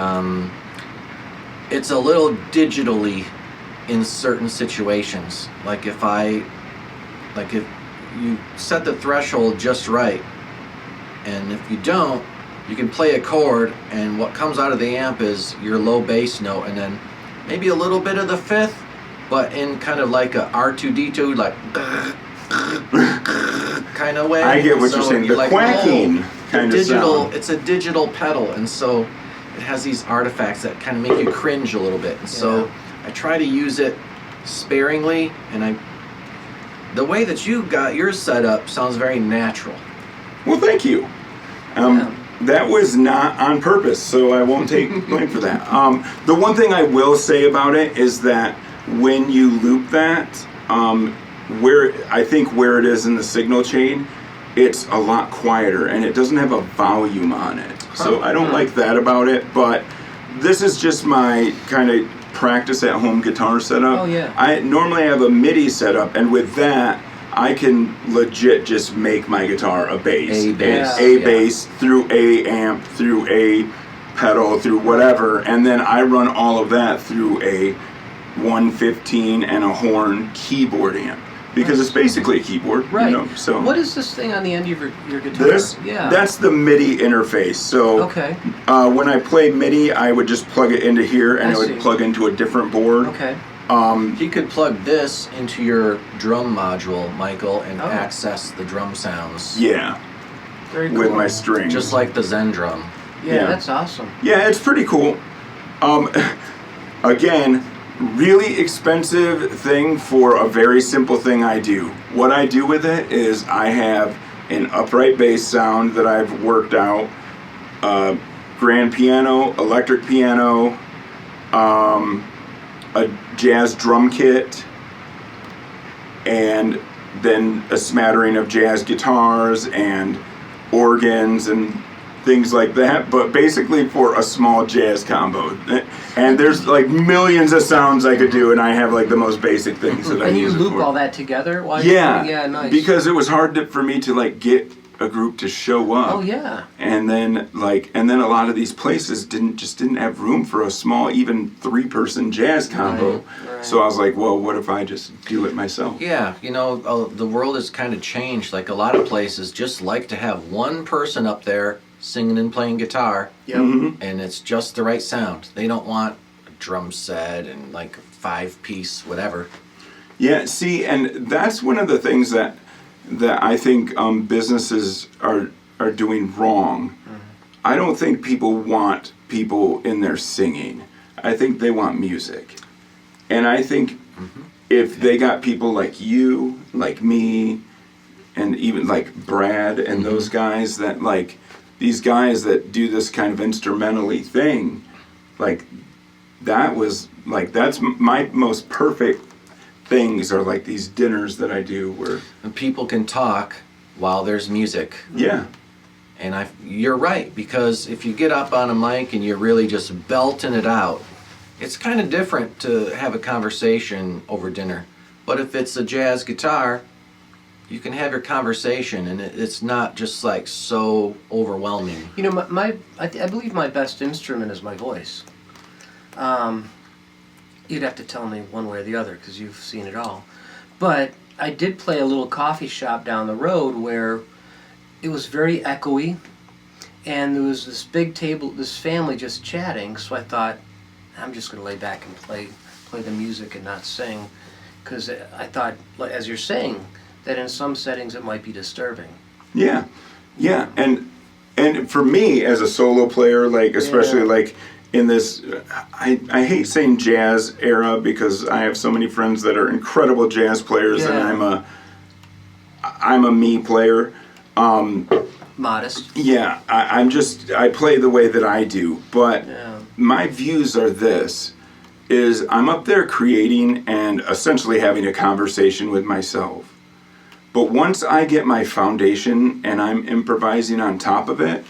Speaker 2: it's a little digitally in certain situations. If you set the threshold just right, and if you don't, you can play a chord, and what comes out of the amp is your low bass note, and then maybe a little bit of the fifth, but in kind of like a R2D2, kind of way.
Speaker 3: I get what you're saying. The quacking kind of sound.
Speaker 2: It's a digital pedal, and so it has these artifacts that kind of make you cringe a little bit. And so I try to use it sparingly, and the way that you got yours set up sounds very natural.
Speaker 3: Well, thank you. That was not on purpose, so I won't take blame for that. The one thing I will say about it is that when you loop that, where it is in the signal chain, it's a lot quieter and it doesn't have a volume on it. So I don't like that about it, but this is just my kind of practice at home guitar setup.
Speaker 1: Oh yeah.
Speaker 3: I normally have a MIDI setup, and with that I can legit just make my guitar a bass.
Speaker 2: A bass.
Speaker 3: And a bass through a amp, through a pedal, through whatever, and then I run all of that through a 115 and a horn keyboard amp. Because it's basically a keyboard,
Speaker 1: right?
Speaker 3: You know, so
Speaker 1: what is this thing on the end of your guitar?
Speaker 3: That's the MIDI interface. So when I play MIDI, I would just plug it into here, and it would plug into a different board.
Speaker 1: Okay.
Speaker 2: You could plug this into your drum module, Michael, and access the drum sounds.
Speaker 3: Yeah.
Speaker 1: Very cool.
Speaker 3: With my strings.
Speaker 2: Just like the Zen drum.
Speaker 1: Yeah, that's awesome.
Speaker 3: Yeah, it's pretty cool. Again, really expensive thing for a very simple thing I do. What I do with it is I have an upright bass sound that I've worked out, grand piano, electric piano, a jazz drum kit, and then a smattering of jazz guitars and organs and things like that, but basically for a small jazz combo. And there's like millions of sounds I could do, and I have like the most basic things that I use.
Speaker 1: And you loop all that together while
Speaker 3: yeah,
Speaker 1: nice.
Speaker 3: Because it was hard for me to like get a group to show up.
Speaker 1: Oh yeah.
Speaker 3: And then a lot of these places didn't have room for a small, even 3-person jazz combo.
Speaker 1: Right.
Speaker 3: So I was like, well, what if I just do it myself?
Speaker 2: Yeah, the world has kind of changed. Like a lot of places just like to have one person up there singing and playing guitar, and it's just the right sound. They don't want a drum set and like a 5-piece whatever.
Speaker 3: Yeah, see, and that's one of the things that I think businesses are doing wrong. I don't think people want people in there singing. I think they want music. And I think if they got people like you, like me, and even like Brad and those guys that like, these guys that do this kind of instrumentally thing, like that was like, that's my most perfect things are like these dinners that I do where
Speaker 2: and people can talk while there's music.
Speaker 3: Yeah.
Speaker 2: And you're right, because if you get up on a mic and you're really just belting it out, it's kind of different to have a conversation over dinner. But if it's a jazz guitar, you can have your conversation, and it's not just like so overwhelming.
Speaker 1: You know, I believe my best instrument is my voice. You'd have to tell me one way or the other because you've seen it all. But I did play a little coffee shop down the road where it was very echoey, and there was this big table, this family just chatting. So I thought, I'm just going to lay back and play the music and not sing, because I thought, as you're saying, that in some settings it might be disturbing.
Speaker 3: Yeah, and for me as a solo player, like especially like in this, I hate saying jazz era because I have so many friends that are incredible jazz players, and I'm a me player.
Speaker 1: Modest.
Speaker 3: Yeah, I play the way that I do, but my views are this, is I'm up there creating and essentially having a conversation with myself. But once I get my foundation and I'm improvising on top of it,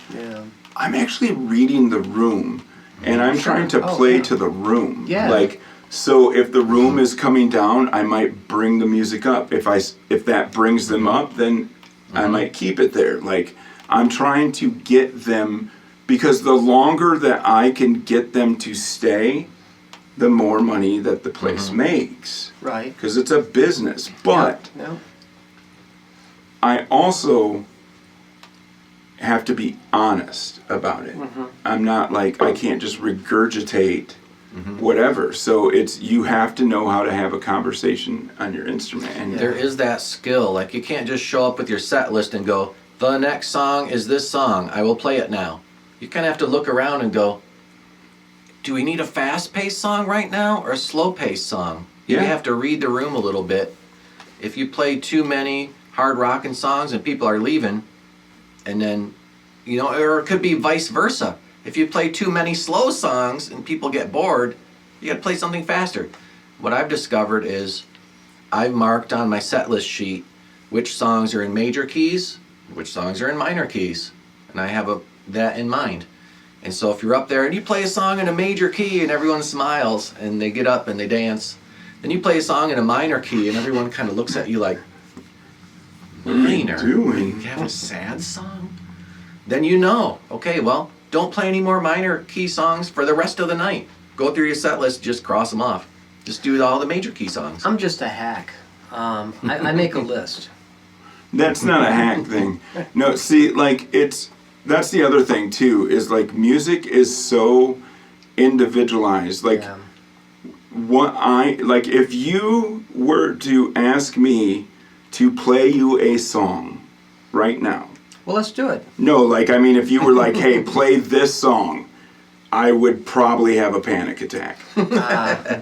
Speaker 3: I'm actually reading the room, and I'm trying to play to the room.
Speaker 1: Yeah.
Speaker 3: Like, so if the room is coming down, I might bring the music up. If that brings them up, then I might keep it there. Like, I'm trying to get them, because the longer that I can get them to stay, the more money that the place makes.
Speaker 1: Right.
Speaker 3: Because it's a business. But I also have to be honest about it. I'm not like, I can't just regurgitate whatever. So you have to know how to have a conversation on your instrument. And
Speaker 2: there is that skill. Like, you can't just show up with your set list and go, the next song is this song, I will play it now. You kind of have to look around and go, do we need a fast-paced song right now or a slow-paced song? You have to read the room a little bit. If you play too many hard rockin' songs and people are leaving, and then, or it could be vice versa. If you play too many slow songs and people get bored, you gotta play something faster. What I've discovered is I've marked on my set list sheet which songs are in major keys, which songs are in minor keys, and I have that in mind. And so if you're up there and you play a song in a major key and everyone smiles and they get up and they dance, then you play a song in a minor key and everyone kind of looks at you like, minor.
Speaker 3: doing?
Speaker 2: You have a sad song? Then you know. Okay, well, don't play any more minor key songs for the rest of the night. Go through your set list, just cross them off. Just do all the major key songs.
Speaker 1: I'm just a hack. I make a list.
Speaker 3: That's not a hack thing. No, see, like that's the other thing too, is like music is so individualized. Like
Speaker 1: Yeah.
Speaker 3: if you were to ask me to play you a song right now.
Speaker 1: Well, let's do it.
Speaker 3: No, like, I mean, if you were like, hey, play this song, I would probably have a panic attack.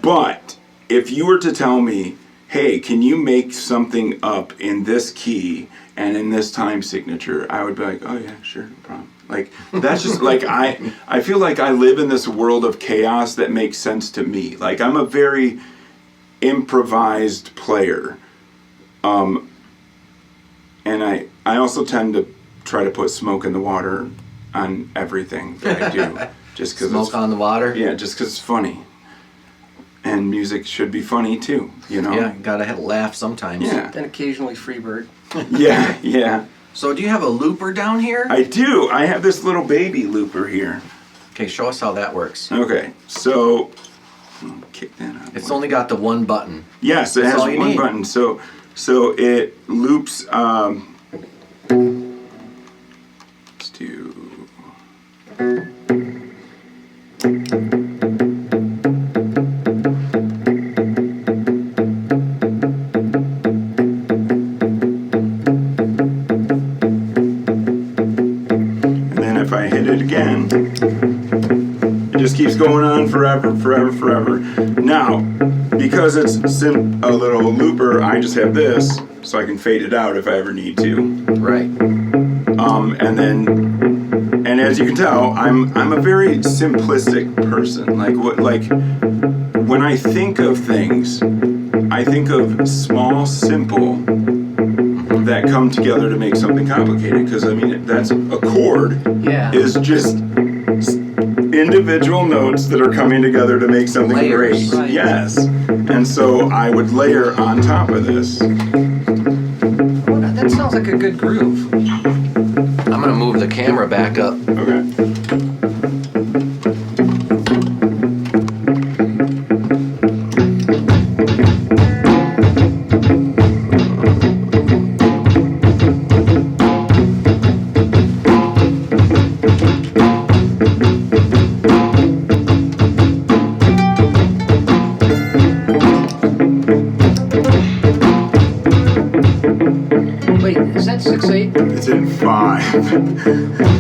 Speaker 3: But if you were to tell me, hey, can you make something up in this key and in this time signature, I would be like, oh yeah, sure, no problem. Like, that's just, like, I feel like I live in this world of chaos that makes sense to me. Like, I'm a very improvised player. And I also tend to try to put smoke in the water on everything that I do. Just because
Speaker 2: Smoke on the water?
Speaker 3: Yeah, just because it's funny. And music should be funny too, you know?
Speaker 2: Yeah, gotta laugh sometimes.
Speaker 3: Yeah.
Speaker 1: And occasionally Freebird.
Speaker 3: Yeah, yeah.
Speaker 2: So do you have a looper down here?
Speaker 3: I do. I have this little baby looper here.
Speaker 2: Okay, show us how that works.
Speaker 3: Okay, so kick that up.
Speaker 2: It's only got the one button.
Speaker 3: Yes, it
Speaker 2: That's
Speaker 3: has
Speaker 2: all you
Speaker 3: one
Speaker 2: need.
Speaker 3: button. So it loops. Let's do. And then if I hit it again, it just keeps going on forever, forever, forever. Now, because it's a little looper, I just have this, so I can fade it out if I ever need to.
Speaker 2: Right.
Speaker 3: And as you can tell, I'm a very simplistic person. Like when I think of things, I think of small, simple that come together to make something complicated. Because I mean, that's a chord.
Speaker 1: Yeah.
Speaker 3: Is just individual notes that are coming together to make something
Speaker 2: Layers.
Speaker 3: great.
Speaker 1: Right.
Speaker 3: Yes. And so I would layer on top of this.
Speaker 1: Well, that sounds like a good groove.
Speaker 2: I'm gonna move the camera back up.
Speaker 3: Okay.
Speaker 1: Wait, is that 6/8?
Speaker 3: It's in 5.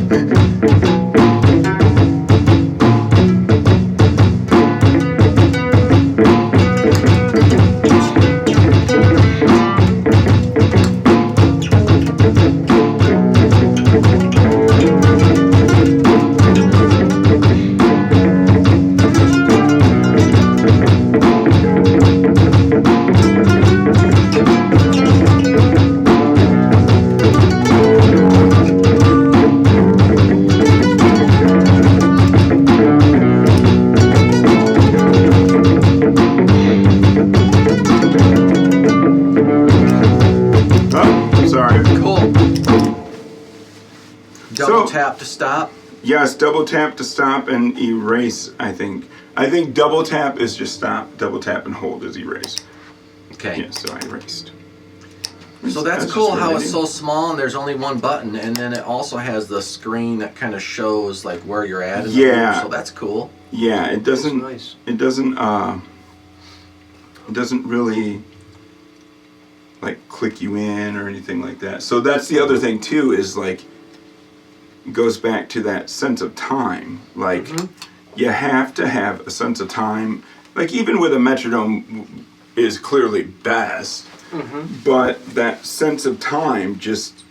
Speaker 3: Oh, sorry.
Speaker 2: Cool. Double
Speaker 3: So-
Speaker 2: tap to stop.
Speaker 3: Yes, double tap to stop and erase, I think. I think double tap is just stop, double tap and hold is erase.
Speaker 2: Okay.
Speaker 3: Yeah, so I erased.
Speaker 2: So that's
Speaker 3: just
Speaker 2: cool
Speaker 3: what
Speaker 2: how
Speaker 3: I
Speaker 2: it's
Speaker 3: do.
Speaker 2: so small and there's only one button, and then it also has the screen that kind of shows like where you're at in the
Speaker 3: Yeah.
Speaker 2: loop, so that's cool.
Speaker 3: Yeah, it doesn't.
Speaker 1: Nice.
Speaker 3: It doesn't. It doesn't really like click you in or anything like that. So that's the other thing too. Is like it goes back to that sense of time. Like you have to have a sense of time. Like even with a metronome is clearly best, but that sense of time just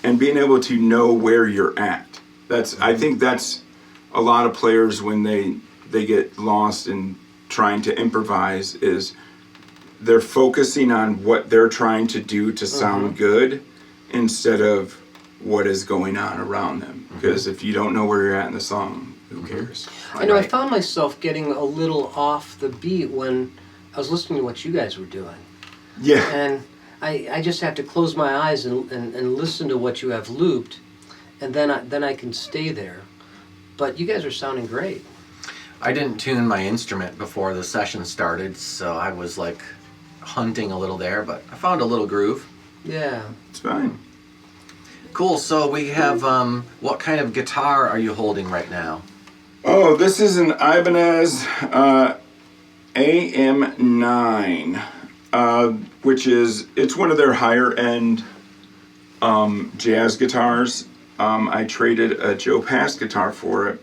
Speaker 3: and being able to know where you're at. That's I think that's a lot of players when they get lost in trying to improvise is they're focusing on what they're trying to do to sound good instead of what is going on around them. Because if you don't know where you're at in the song, who cares?
Speaker 1: I know I
Speaker 2: Right.
Speaker 1: found myself getting a little off the beat when I was listening to what you guys were doing.
Speaker 3: Yeah.
Speaker 1: And I just have to close my eyes and listen to what you have looped, and then I can stay there. But you guys are sounding great.
Speaker 2: I didn't tune my instrument before the session started, so I was like hunting a little there, but I found a little groove.
Speaker 1: Yeah.
Speaker 3: It's fine.
Speaker 2: Cool, so we have, what kind of guitar are you holding right now?
Speaker 3: Oh, this is an Ibanez AM9, which it's one of their higher end jazz guitars. I traded a Joe Pass guitar for it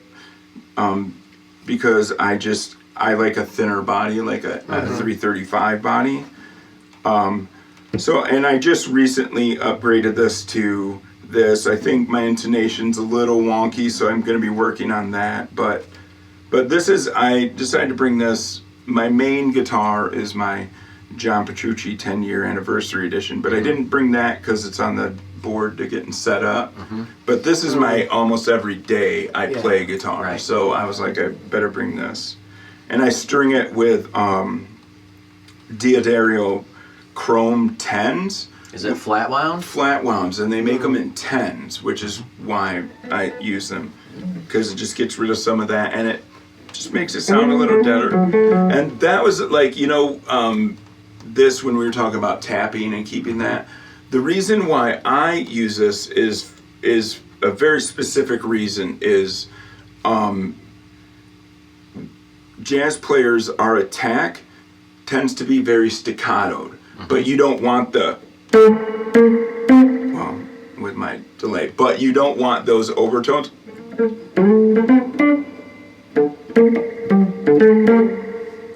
Speaker 3: because I like a thinner body, like a 335 body. And I just recently upgraded this to this. I think my intonation's a little wonky, so I'm going to be working on that. But I decided to bring this. My main guitar is my John Petrucci 10-year anniversary edition, but I didn't bring that because it's on the board to getting set up. But this is my almost every day I play guitar.
Speaker 2: Right.
Speaker 3: So I was like, I better bring this. And I string it with Diodario Chrome 10s.
Speaker 2: Is it flat wound?
Speaker 3: Flat wounds, and they make them in 10s, which is why I use them, because it just gets rid of some of that, and it just makes it sound a little deader. And that was like, this when we were talking about tapping and keeping that. The reason why I use this is a very specific reason. Is jazz players, our attack tends to be very staccatoed, but you don't want the, well, with my delay, but you don't want those overtones.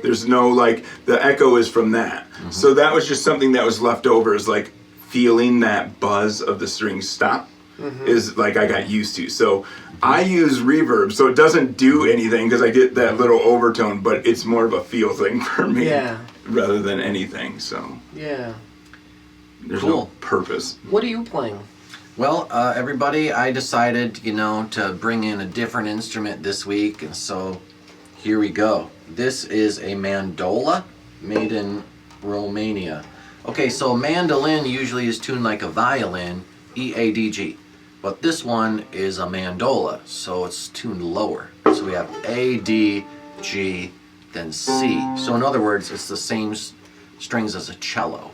Speaker 3: There's no, like, the echo is from that. So that was just something that was left over, is like feeling that buzz of the string stop is like I got used to. So I use reverb, so it doesn't do anything because I get that little overtone, but it's more of a feel thing for me rather than anything. So
Speaker 1: Yeah.
Speaker 3: there's no purpose.
Speaker 1: What are you playing?
Speaker 2: Well, everybody, I decided, to bring in a different instrument this week, and so here we go. This is a mandola made in Romania. Okay, so a mandolin usually is tuned like a violin, E-A-D-G. But this one is a mandola, so it's tuned lower. So we have A, D, G, then C. So in other words, it's the same strings as a cello.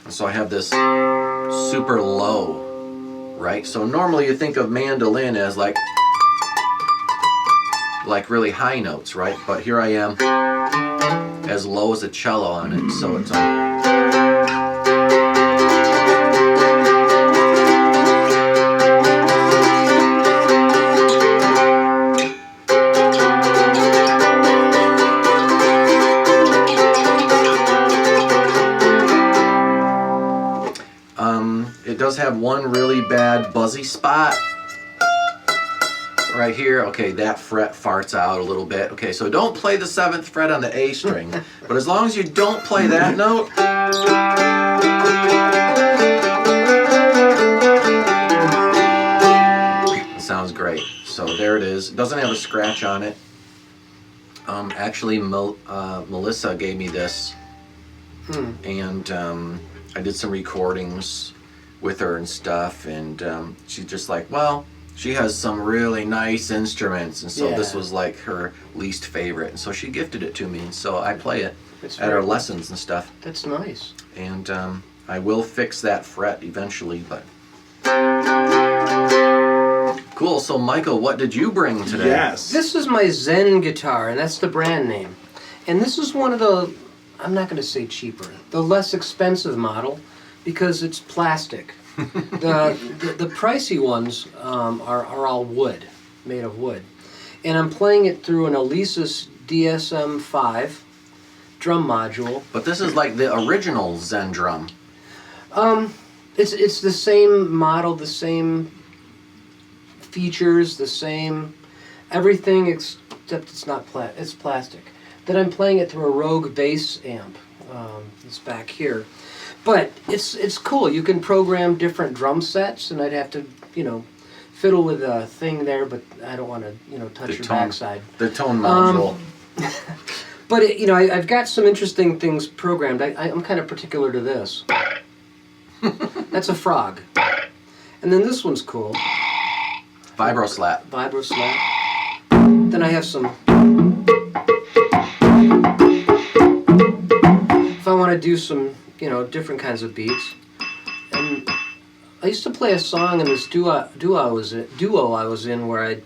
Speaker 2: And so I have this super low, right? So normally you think of mandolin as like really high notes, right? But here I am as low as a cello on it, so it's on. It does have one really bad buzzy spot right here. Okay, that fret farts out a little bit. Okay, so don't play the 7th fret on the A string, but as long as you don't play that note, it sounds great. So there it is. It doesn't have a scratch on it. Actually, Melissa gave me this, and I did some recordings with her and stuff, and she's just like, well, she has some really nice instruments, and so this was like her least favorite, and so she gifted it to me, and so I play it at our lessons and stuff.
Speaker 1: That's nice.
Speaker 2: And I will fix that fret eventually, but cool. So Michael, what did you bring today?
Speaker 3: Yes.
Speaker 1: This is my Zen guitar, and that's the brand name. And this is one of the, I'm not going to say cheaper, the less expensive model, because it's plastic. The pricey ones are all wood, made of wood. And I'm playing it through an Alesis DSM-5 drum module.
Speaker 2: But this is like the original Zen drum.
Speaker 1: It's the same model, the same features, the same everything, except it's not it's plastic. Then I'm playing it through a Rogue bass amp. It's back here. But it's cool. You can program different drum sets, and I'd have to, fiddle with a thing there, but I don't want to, touch your backside.
Speaker 2: The tone module.
Speaker 1: But I've got some interesting things programmed. I'm kind of particular to this. That's a frog. And then this one's cool.
Speaker 2: Vibro slap.
Speaker 1: Vibro slap. Then I have some. If I want to do some, different kinds of beats. And I used to play a song in this duo I was in where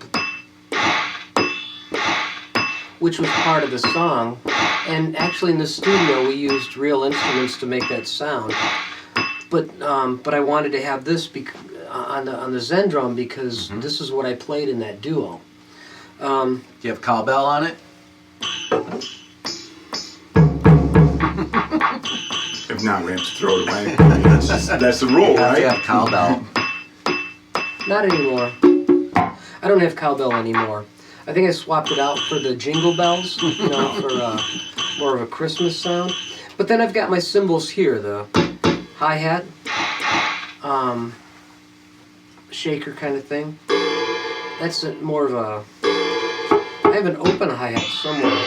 Speaker 1: which was part of the song. And actually in the studio we used real instruments to make that sound. But I wanted to have this on the Zen drum because this is what I played in that duo.
Speaker 2: Do you have cowbell on it?
Speaker 3: If not, we have to throw it away. That's the rule, right?
Speaker 2: You have cowbell.
Speaker 1: Not anymore. I don't have cowbell anymore. I think I swapped it out for the jingle bells, for more of a Christmas sound. But then I've got my cymbals here, the hi-hat, shaker kind of thing. That's more of a... I have an open hi-hat somewhere.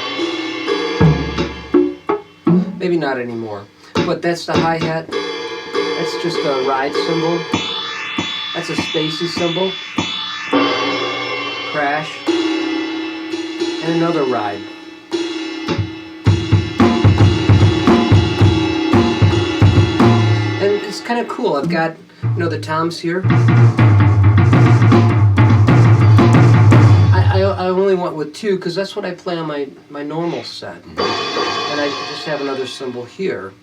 Speaker 1: Maybe not anymore. But that's the hi-hat. That's just a ride cymbal. That's a spacey cymbal. Crash. And another ride. And it's kind of cool. I've got, the toms here. I only went with 2 because that's what I play on my normal set. And I just have another cymbal here.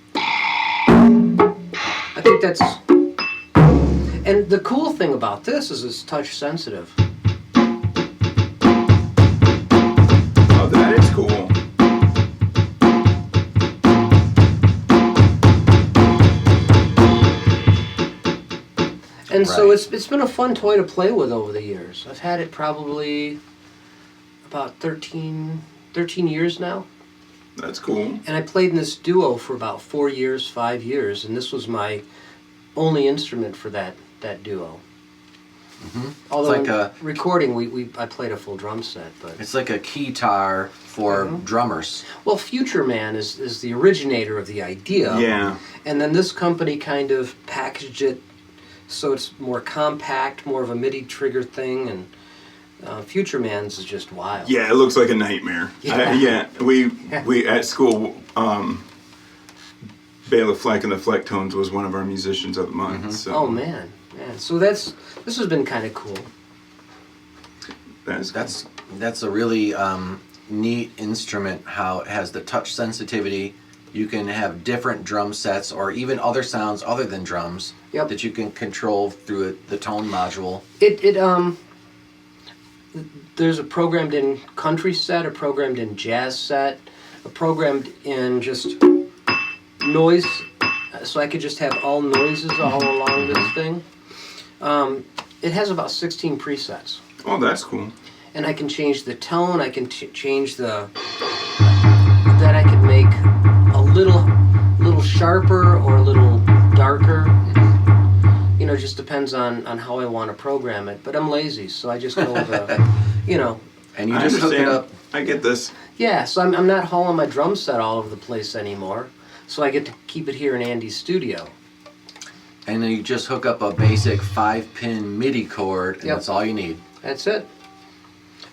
Speaker 1: I think that's... And the cool thing about this is it's touch sensitive.
Speaker 3: Oh, that is cool.
Speaker 1: And so it's been a fun toy to play with over the years. I've had it probably about 13 years now.
Speaker 3: That's cool.
Speaker 1: And I played in this duo for about 4 years, 5 years, and this was my only instrument for that duo.
Speaker 2: Mm-hmm.
Speaker 1: Although
Speaker 2: it's like
Speaker 1: recording, I played a full drum set, but
Speaker 2: it's like a keytar for drummers.
Speaker 1: Well, Future Man is the originator of the idea.
Speaker 3: Yeah.
Speaker 1: And then this company kind of packaged it so it's more compact, more of a MIDI trigger thing, and Future Man's is just wild.
Speaker 3: Yeah, it looks like a nightmare.
Speaker 1: Yeah.
Speaker 3: We at school, Bela Fleck and the Flecktones was one of our musicians of the month.
Speaker 2: Mm-hmm.
Speaker 3: So.
Speaker 1: Oh man. So this has been kind of cool.
Speaker 3: That's
Speaker 2: a really neat instrument. How it has the touch sensitivity. You can have different drum sets or even other sounds other than drums that you can control through the tone module.
Speaker 1: There's a programmed in country set, a programmed in jazz set, a programmed in just noise, so I could just have all noises all along this thing. It has about 16 presets.
Speaker 3: Oh, that's cool.
Speaker 1: And I can change the tone, I can change that I can make a little sharper or a little darker. It just depends on how I want to program it. But I'm lazy, so I just go with
Speaker 2: And you just hook it up.
Speaker 3: I get this.
Speaker 1: Yeah, so I'm not hauling my drum set all over the place anymore. So I get to keep it here in Andy's studio.
Speaker 2: And then you just hook up a basic 5-pin MIDI cord, and that's all you need.
Speaker 1: That's it.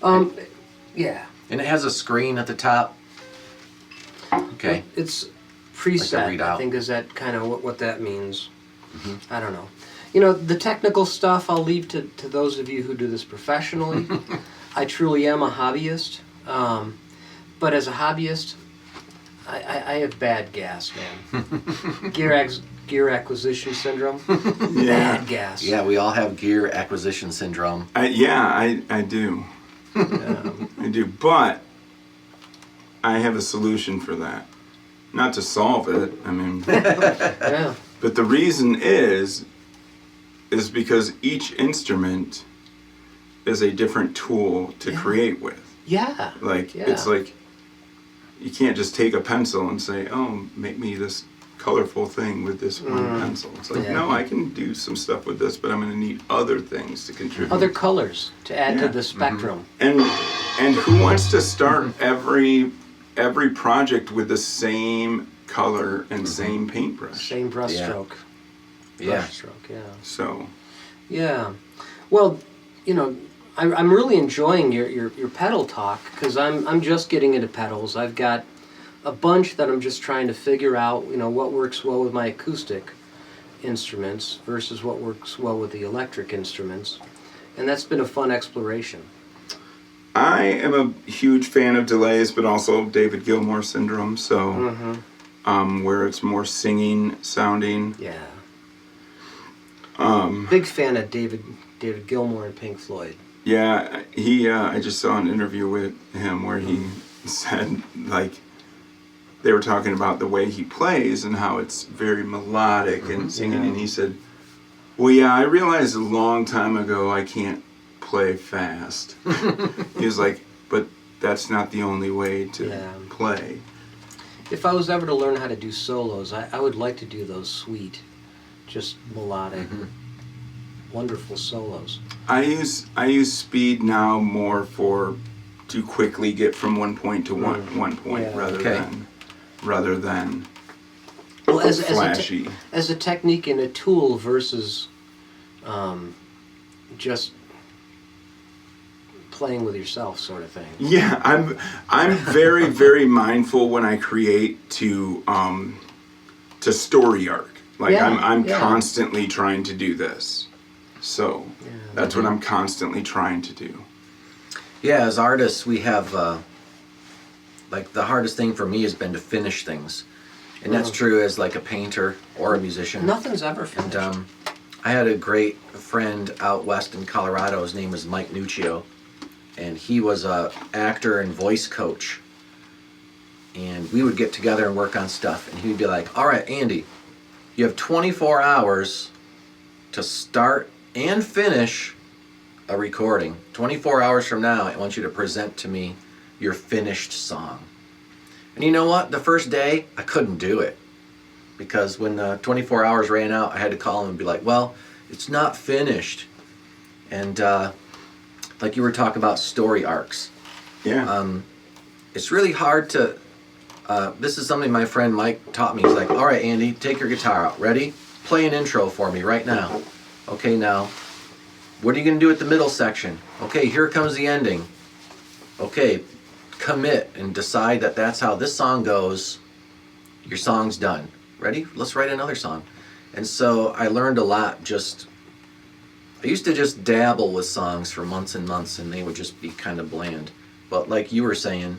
Speaker 1: Yeah.
Speaker 2: And it has a screen at the top. Okay.
Speaker 1: It's preset,
Speaker 2: like
Speaker 1: I think, is that kind of what that means.
Speaker 2: Mm-hmm.
Speaker 1: I don't know. The technical stuff I'll leave to those of you who do this professionally. I truly am a hobbyist. But as a hobbyist, I have bad gas, man. Gear acquisition syndrome. Bad gas.
Speaker 2: Yeah, we all have gear acquisition syndrome.
Speaker 3: I do. I do. But I have a solution for that. Not to solve it. I mean.
Speaker 1: Yeah.
Speaker 3: But the reason is because each instrument is a different tool to create with.
Speaker 1: Yeah.
Speaker 3: It's like you can't just take a pencil and say, "Oh, make me this colorful thing with this one pencil." It's like, no, I can do some stuff with this, but I'm going to need other things to contribute.
Speaker 1: Other colors to add to the spectrum.
Speaker 3: And who wants to start every project with the same color and same paintbrush?
Speaker 1: Same brush stroke.
Speaker 2: Yeah.
Speaker 1: Brushstroke, yeah.
Speaker 3: So.
Speaker 1: Yeah. Well, you know, I'm really enjoying your pedal talk because I'm just getting into pedals. I've got a bunch that I'm just trying to figure out, you know, what works well with my acoustic instruments versus what works well with the electric instruments. And that's been a fun exploration.
Speaker 3: I am a huge fan of delays, but also David Gilmour syndrome. So, where it's more singing sounding.
Speaker 1: Yeah. Big fan of David Gilmour and Pink Floyd.
Speaker 3: Yeah, I just saw an interview with him where he said, like, they were talking about the way he plays and how it's very melodic and singing, and he said, well, yeah, I realized a long time ago I can't play fast. He was like, but that's not the only way to play.
Speaker 1: If I was ever to learn how to do solos, I would like to do those sweet, just melodic, wonderful solos.
Speaker 3: I use speed now more to quickly get from one point to one point rather than
Speaker 1: well,
Speaker 3: flashy.
Speaker 1: As a technique and a tool versus just playing with yourself, sort of thing.
Speaker 3: Yeah, I'm very very mindful when I create to story arc. Like I'm constantly trying to do this. So that's what I'm constantly trying to do.
Speaker 2: Yeah, as artists, we have, like, the hardest thing for me has been to finish things. And that's true as, like, a painter or a musician.
Speaker 1: Nothing's ever finished.
Speaker 2: And I had a great friend out west in Colorado. His name was Mike Nuccio. And he was a actor and voice coach. And we would get together and work on stuff. And he would be like, all right, Andy, you have 24 hours to start and finish a recording. 24 hours from now, I want you to present to me your finished song. And you know what? The first day, I couldn't do it. Because when the 24 hours ran out, I had to call him and be like, well, it's not finished. And like you were talking about story arcs.
Speaker 3: Yeah.
Speaker 2: It's really hard to... this is something my friend Mike taught me. He's like, all right, Andy, take your guitar out. Ready? Play an intro for me right now. Okay, now, what are you going to do at the middle section? Okay, here comes the ending. Okay, commit and decide that that's how this song goes. Your song's done. Ready? Let's write another song. And so I learned a lot I used to just dabble with songs for months and months and they would just be kind of bland. But like you were saying,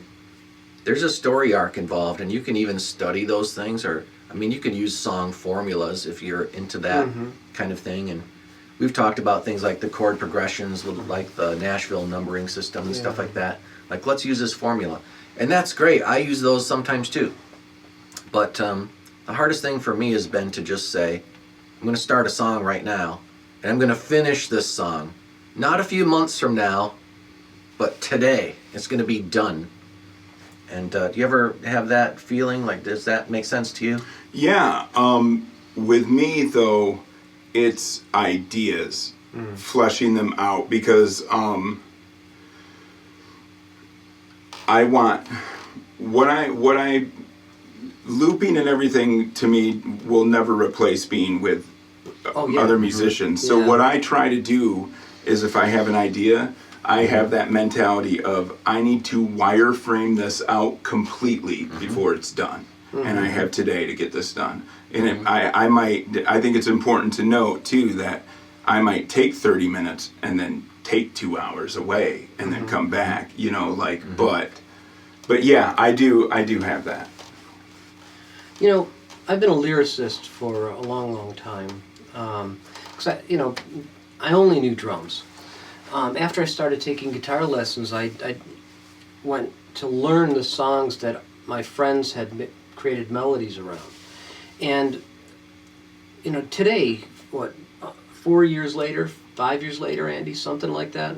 Speaker 2: there's a story arc involved and you can even study those things you can use song formulas if you're into that kind of thing. And we've talked about things like the chord progressions, like the Nashville numbering system and stuff like that. Like, let's use this formula. And that's great. I use those sometimes too. But the hardest thing for me has been to just say, I'm going to start a song right now, and I'm going to finish this song. Not a few months from now, but today. It's going to be done. And do you ever have that feeling? Like, does that make sense to you?
Speaker 3: Yeah. With me, though, it's ideas, fleshing them out, because I want what I looping and everything to me will never replace being with other musicians. So what I try to do is, if I have an idea, I have that mentality of I need to wireframe this out completely before it's done. And I have today to get this done. And I think it's important to note too that I might take 30 minutes and then take 2 hours away and then come back, but yeah, I do have that.
Speaker 1: You know, I've been a lyricist for a long, long time. 'Cause I only knew drums. After I started taking guitar lessons, I went to learn the songs that my friends had created melodies around. And, today, 4 years later, 5 years later, Andy, something like that,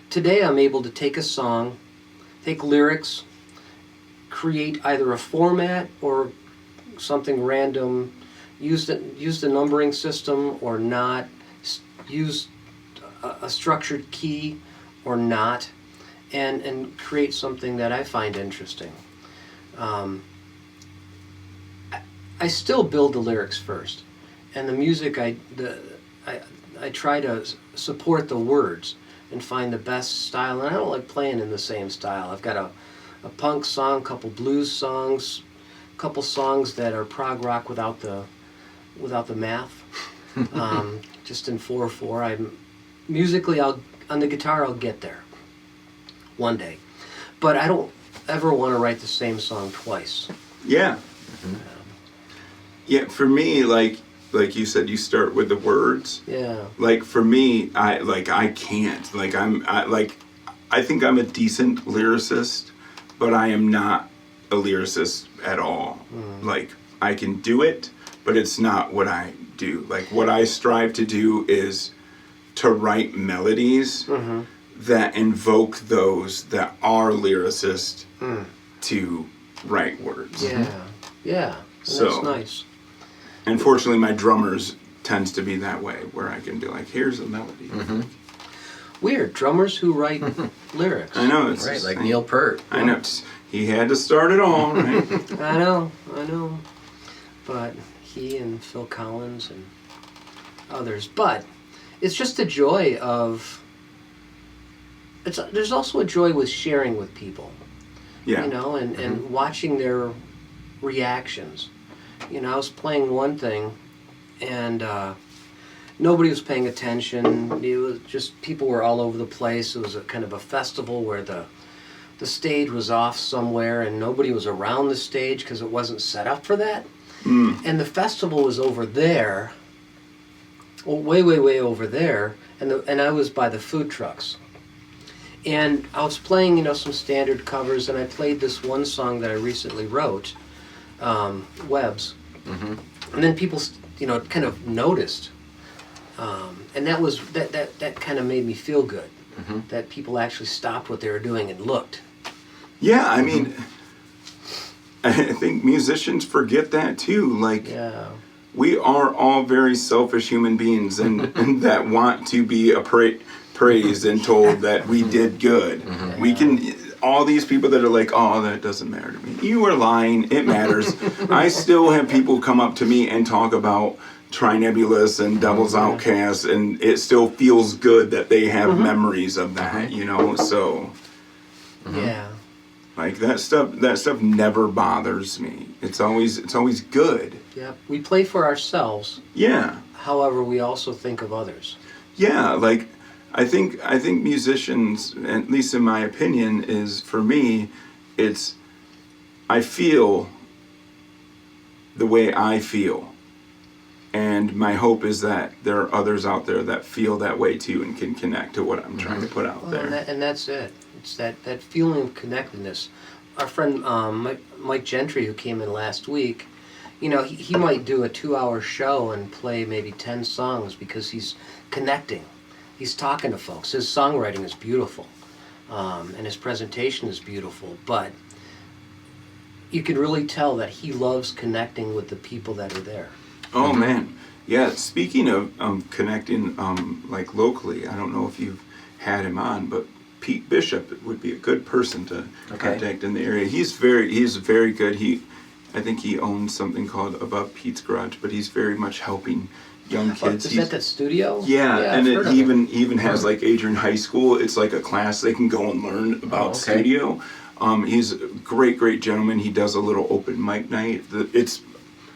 Speaker 1: today I'm able to take a song, take lyrics, create either a format or something random, use the numbering system or not, use a structured key or not, and create something that I find interesting. I still build the lyrics first, and the music I try to support the words and find the best style. And I don't like playing in the same style. I've got a punk song, a couple blues songs, a couple songs that are prog rock without the math. Just in 4/4. Musically, on the guitar I'll get there one day, but I don't ever want to write the same song twice.
Speaker 3: Yeah. Yeah, for me, like you said, you start with the words.
Speaker 1: Yeah.
Speaker 3: Like for me, I can't. I think I'm a decent lyricist, but I am not a lyricist at all. Like I can do it, but it's not what I do. Like what I strive to do is to write melodies that invoke those that are lyricists to write words.
Speaker 1: Yeah.
Speaker 3: So
Speaker 1: that's nice.
Speaker 3: Unfortunately, my drummers tends to be that way, where I can be like, here's a melody.
Speaker 1: Weird. Drummers who write lyrics.
Speaker 3: I know. It's
Speaker 2: Right, like Neil Peart.
Speaker 3: I know. He had to start it all, right?
Speaker 1: I know. But he and Phil Collins and others. But it's just the joy of... There's also a joy with sharing with people.
Speaker 3: Yeah.
Speaker 1: You know, and watching their reactions. You know, I was playing one thing, and nobody was paying attention. It was just, people were all over the place. It was a kind of a festival where the stage was off somewhere, and nobody was around the stage because it wasn't set up for that. And the festival was over there, well, way over there, and I was by the food trucks. And I was playing, some standard covers, and I played this one song that I recently wrote, Webs. And then people, kind of noticed. And that kind of made me feel good, that people actually stopped what they were doing and looked.
Speaker 3: Yeah, I mean, I think musicians forget that too. Like, we are all very selfish human beings, and that want to be praised and told that we did good. We can, all these people that are like, oh, that doesn't matter to me. You are lying. It matters. I still have people come up to me and talk about Trinebulous and Devil's Outcast, and it still feels good that they have memories of that, so.
Speaker 1: Yeah.
Speaker 3: Like that stuff never bothers me. It's always good.
Speaker 1: Yeah. We play for ourselves.
Speaker 3: Yeah.
Speaker 1: However, we also think of others.
Speaker 3: Yeah, like I think musicians, at least in my opinion, is for me, it's I feel the way I feel. And my hope is that there are others out there that feel that way too and can connect to what I'm trying to put out there.
Speaker 1: And that's it. It's that feeling of connectedness. Our friend Mike Gentry, who came in last week, he might do a 2-hour show and play maybe 10 songs because he's connecting. He's talking to folks. His songwriting is beautiful, and his presentation is beautiful. But you can really tell that he loves connecting with the people that are there.
Speaker 3: Oh man, yeah. Speaking of connecting, like locally, I don't know if you've had him on, but Pete Bishop would be a good person to contact in the area. He's very good. I think he owns something called Above Pete's Garage, but he's very much helping young kids.
Speaker 1: Is that studio?
Speaker 3: Yeah, and it even has like Adrian High School. It's like a class they can go and learn about studio. He's a great gentleman. He does a little open mic night.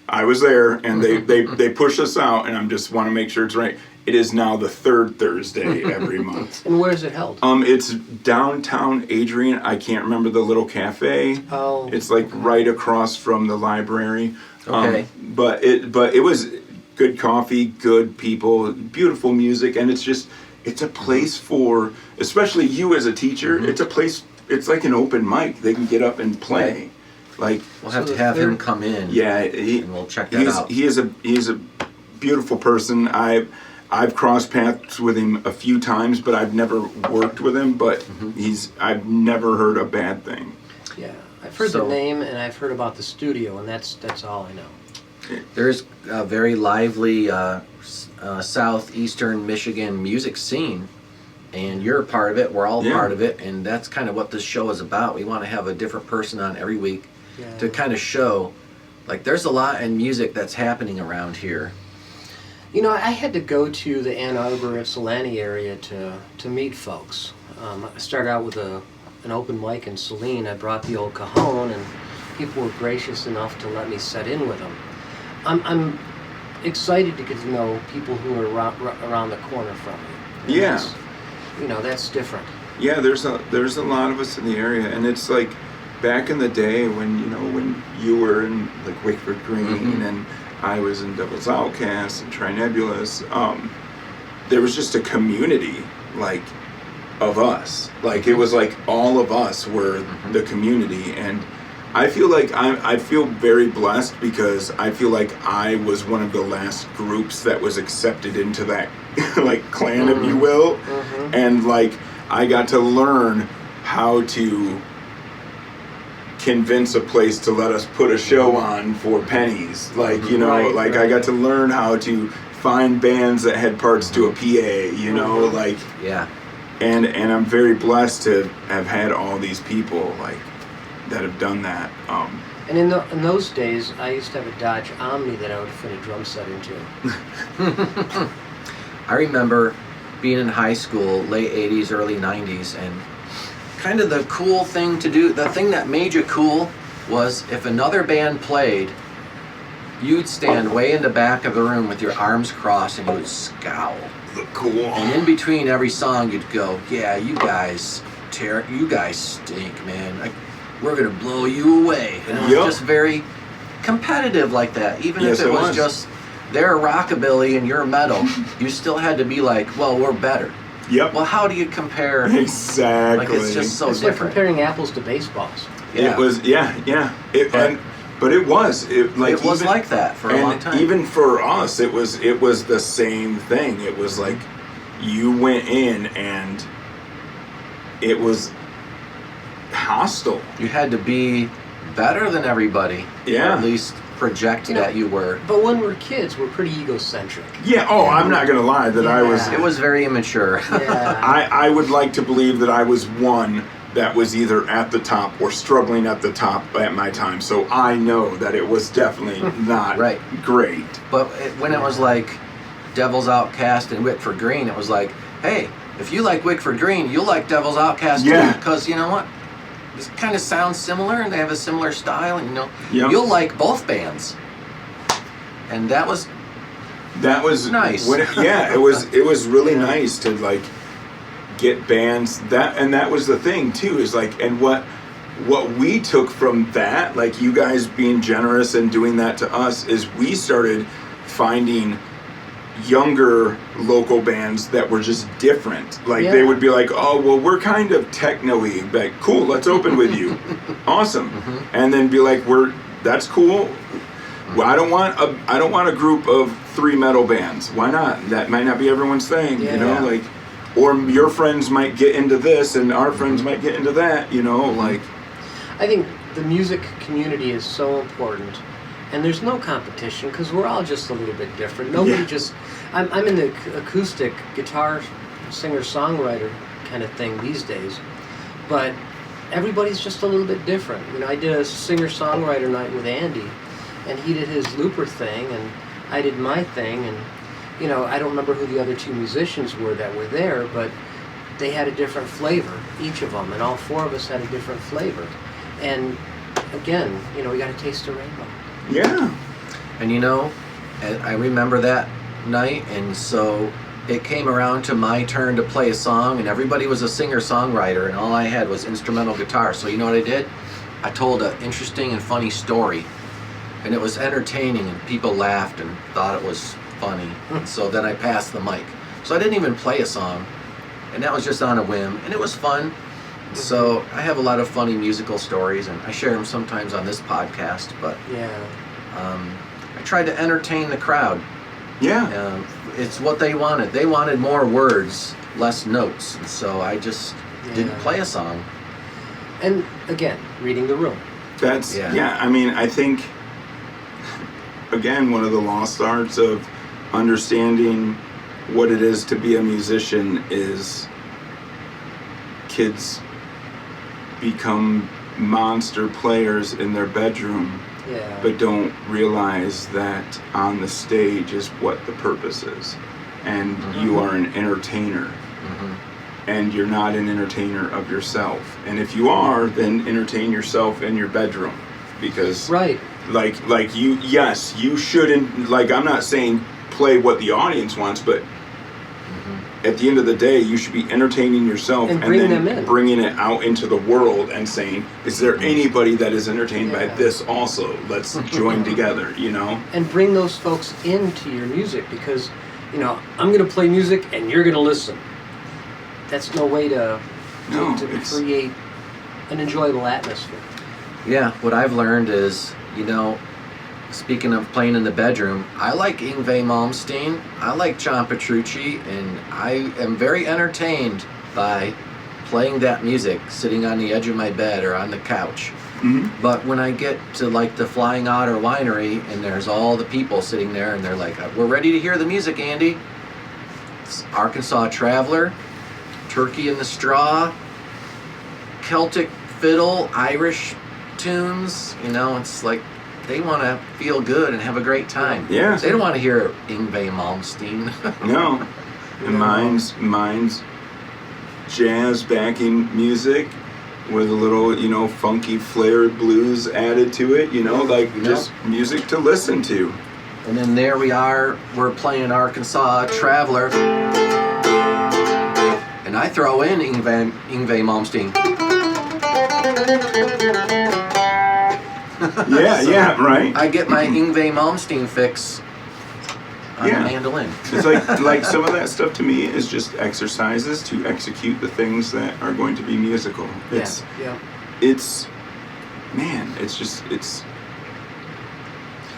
Speaker 3: I was there, and they push us out, and I just want to make sure it's right. It is now the third Thursday every month.
Speaker 1: And where is it held?
Speaker 3: It's downtown Adrian. I can't remember the little cafe.
Speaker 1: Oh.
Speaker 3: It's like right across from the library.
Speaker 2: Okay.
Speaker 3: But it was good coffee, good people, beautiful music, and it's a place for, especially you as a teacher. It's a place. It's like an open mic. They can get up and play. Like
Speaker 2: we'll have to have him come in.
Speaker 3: Yeah,
Speaker 2: and we'll check that out.
Speaker 3: He is a beautiful person. I've crossed paths with him a few times, but I've never worked with him. But I've never heard a bad thing.
Speaker 1: Yeah, I've heard the name, and I've heard about the studio, and that's all I know.
Speaker 2: There's a very lively southeastern Michigan music scene, and you're a part of it. We're all part of it, and that's kind of what this show is about. We want to have a different person on every week to kind of show, like, there's a lot in music that's happening around here.
Speaker 1: You know, I had to go to the Ann Arbor, Ypsilanti area to meet folks. I started out with an open mic in Saline. I brought the old cajon, and people were gracious enough to let me set in with them. I'm excited to get to know people who are around the corner from me. And
Speaker 3: Yeah.
Speaker 1: that's different.
Speaker 3: Yeah, there's a lot of us in the area, and it's like back in the day when you were in like Wickford Green and I was in Devil's Outcast and Trinebulous. There was just a community like of us. Like it was like all of us were the community, and I feel like I feel very blessed because I feel like I was one of the last groups that was accepted into that like clan, if you will, and like I got to learn how to convince a place to let us put a show on for pennies. Like, I got to learn how to find bands that had parts to a PA, like,
Speaker 2: Yeah.
Speaker 3: and I'm very blessed to have had all these people like that have done that.
Speaker 1: And in those days, I used to have a Dodge Omni that I would fit a drum set into.
Speaker 2: I remember being in high school, late 80s, early 90s, and kind of the cool thing to do, the thing that made you cool was if another band played, you'd stand way in the back of the room with your arms crossed and you would scowl.
Speaker 3: Look cool.
Speaker 2: And in between every song you'd go, yeah, you guys stink, man. We're gonna blow you away. And it was just very competitive like that. Even if it was just they're rockabilly and you're metal, you still had to be like, well, we're better.
Speaker 3: Yep.
Speaker 2: Well, how do you compare?
Speaker 3: Exactly.
Speaker 2: Like it's just so
Speaker 1: it's like
Speaker 2: different.
Speaker 1: comparing apples to baseballs.
Speaker 2: Yeah.
Speaker 3: It was, but it was
Speaker 2: like that for a long time.
Speaker 3: Even for us, it was the same thing. It was like you went in and it was hostile.
Speaker 2: You had to be better than everybody.
Speaker 3: Yeah.
Speaker 2: Or at least project that you were.
Speaker 1: But when we're kids, we're pretty egocentric.
Speaker 3: Yeah. Oh, I'm not gonna lie that I was.
Speaker 2: It was very immature.
Speaker 1: Yeah.
Speaker 3: I would like to believe that I was one that was either at the top or struggling at the top at my time. So I know that it was definitely not great.
Speaker 2: But when it was like Devil's Outcast and Wickford Green, it was like, hey, if you like Wickford Green, you'll like Devil's Outcast too. Because you know what? This kind of sounds similar and they have a similar style, and you'll like both bands. And that was nice.
Speaker 3: It was really nice to like get bands that was the thing too, is like, and what we took from that, like you guys being generous and doing that to us, is we started finding younger local bands that were just different. Like they would be like, oh well, we're kind of techno-y, like cool, let's open with you. Awesome. And then be like, that's cool. Well, I don't want a group of 3 metal bands. Why not? That might not be everyone's thing, like, or your friends might get into this and our friends might get into that, like.
Speaker 1: I think the music community is so important, and there's no competition because we're all just a little bit different. Nobody just. I'm in the acoustic guitar singer-songwriter kind of thing these days, but everybody's just a little bit different. I did a singer-songwriter night with Andy, and he did his looper thing, and I did my thing, and I don't remember who the other 2 musicians were that were there, but they had a different flavor, each of them, and all 4 of us had a different flavor. And again, we got to taste the rainbow.
Speaker 3: Yeah.
Speaker 2: And I remember that night, and so it came around to my turn to play a song, and everybody was a singer-songwriter, and all I had was instrumental guitar. So you know what I did? I told an interesting and funny story, and it was entertaining, and people laughed and thought it was funny. And so then I passed the mic. So I didn't even play a song, and that was just on a whim, and it was fun. So I have a lot of funny musical stories, and I share them sometimes on this podcast, but I tried to entertain the crowd.
Speaker 3: Yeah.
Speaker 2: It's what they wanted. They wanted more words, less notes, and so I just didn't play a song.
Speaker 1: And again, reading the room.
Speaker 3: That's, I mean, I think, again, one of the lost arts of understanding what it is to be a musician is kids become monster players in their bedroom
Speaker 1: Yeah.
Speaker 3: but don't realize that on the stage is what the purpose is. And you are an entertainer. And you're not an entertainer of yourself. And if you are, then entertain yourself in your bedroom. Because
Speaker 1: right.
Speaker 3: like you shouldn't, like, I'm not saying play what the audience wants, but at the end of the day, you should be entertaining yourself
Speaker 1: and
Speaker 3: then bringing it out into the world and saying, is there anybody that is entertained by this also? Let's join together, you know? And
Speaker 1: bring those folks into your music, because, you know, I'm going to play music and you're going to listen. That's no way to create an enjoyable atmosphere.
Speaker 2: Yeah, what I've learned is, you know, speaking of playing in the bedroom, I like Yngwie Malmsteen, I like John Petrucci, and I am very entertained by playing that music, sitting on the edge of my bed or on the couch. But when I get to like the Flying Otter Winery and there's all the people sitting there and they're like, we're ready to hear the music, Andy. It's Arkansas Traveler, Turkey in the Straw, Celtic Fiddle, Irish tunes, you know, it's like they want to feel good and have a great time.
Speaker 3: Yeah.
Speaker 2: They don't want to hear Yngwie Malmsteen.
Speaker 3: No. And mine's jazz backing music with a little, you know, funky flared blues added to it, you know, like just music to listen to.
Speaker 2: And then there we are, we're playing Arkansas Traveler. And I throw in Yngwie Malmsteen.
Speaker 3: Yeah, right.
Speaker 2: I get my Yngwie Malmsteen fix on the mandolin.
Speaker 3: It's like some of that stuff to me is just exercises to execute the things that are going to be musical. It's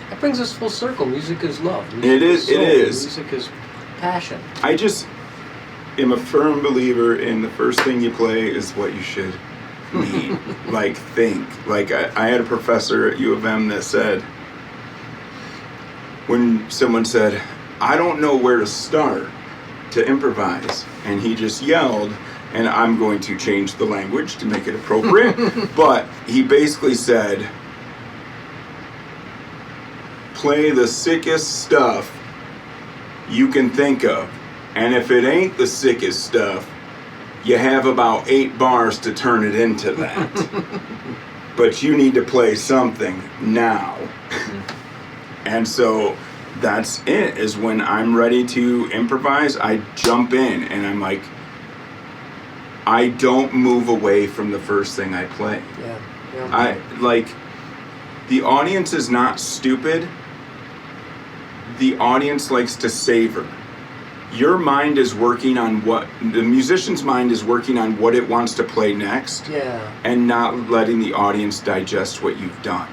Speaker 1: That brings us full circle. Music is love. Music
Speaker 3: it is.
Speaker 1: Music is passion.
Speaker 3: I just am a firm believer in the first thing you play is what you should mean. Like, think. Like, I had a professor at U of M that said, when someone said, I don't know where to start to improvise, and he just yelled, and I'm going to change the language to make it appropriate, but he basically said, play the sickest stuff you can think of, and if it ain't the sickest stuff, you have about 8 bars to turn it into that. But you need to play something now. And so that's it, is when I'm ready to improvise, I jump in and I'm like, I don't move away from the first thing I play.
Speaker 1: Yeah.
Speaker 3: The audience is not stupid. The audience likes to savor. Your mind is working on the musician's mind is working on what it wants to play next.
Speaker 1: Yeah.
Speaker 3: And not letting the audience digest what you've done.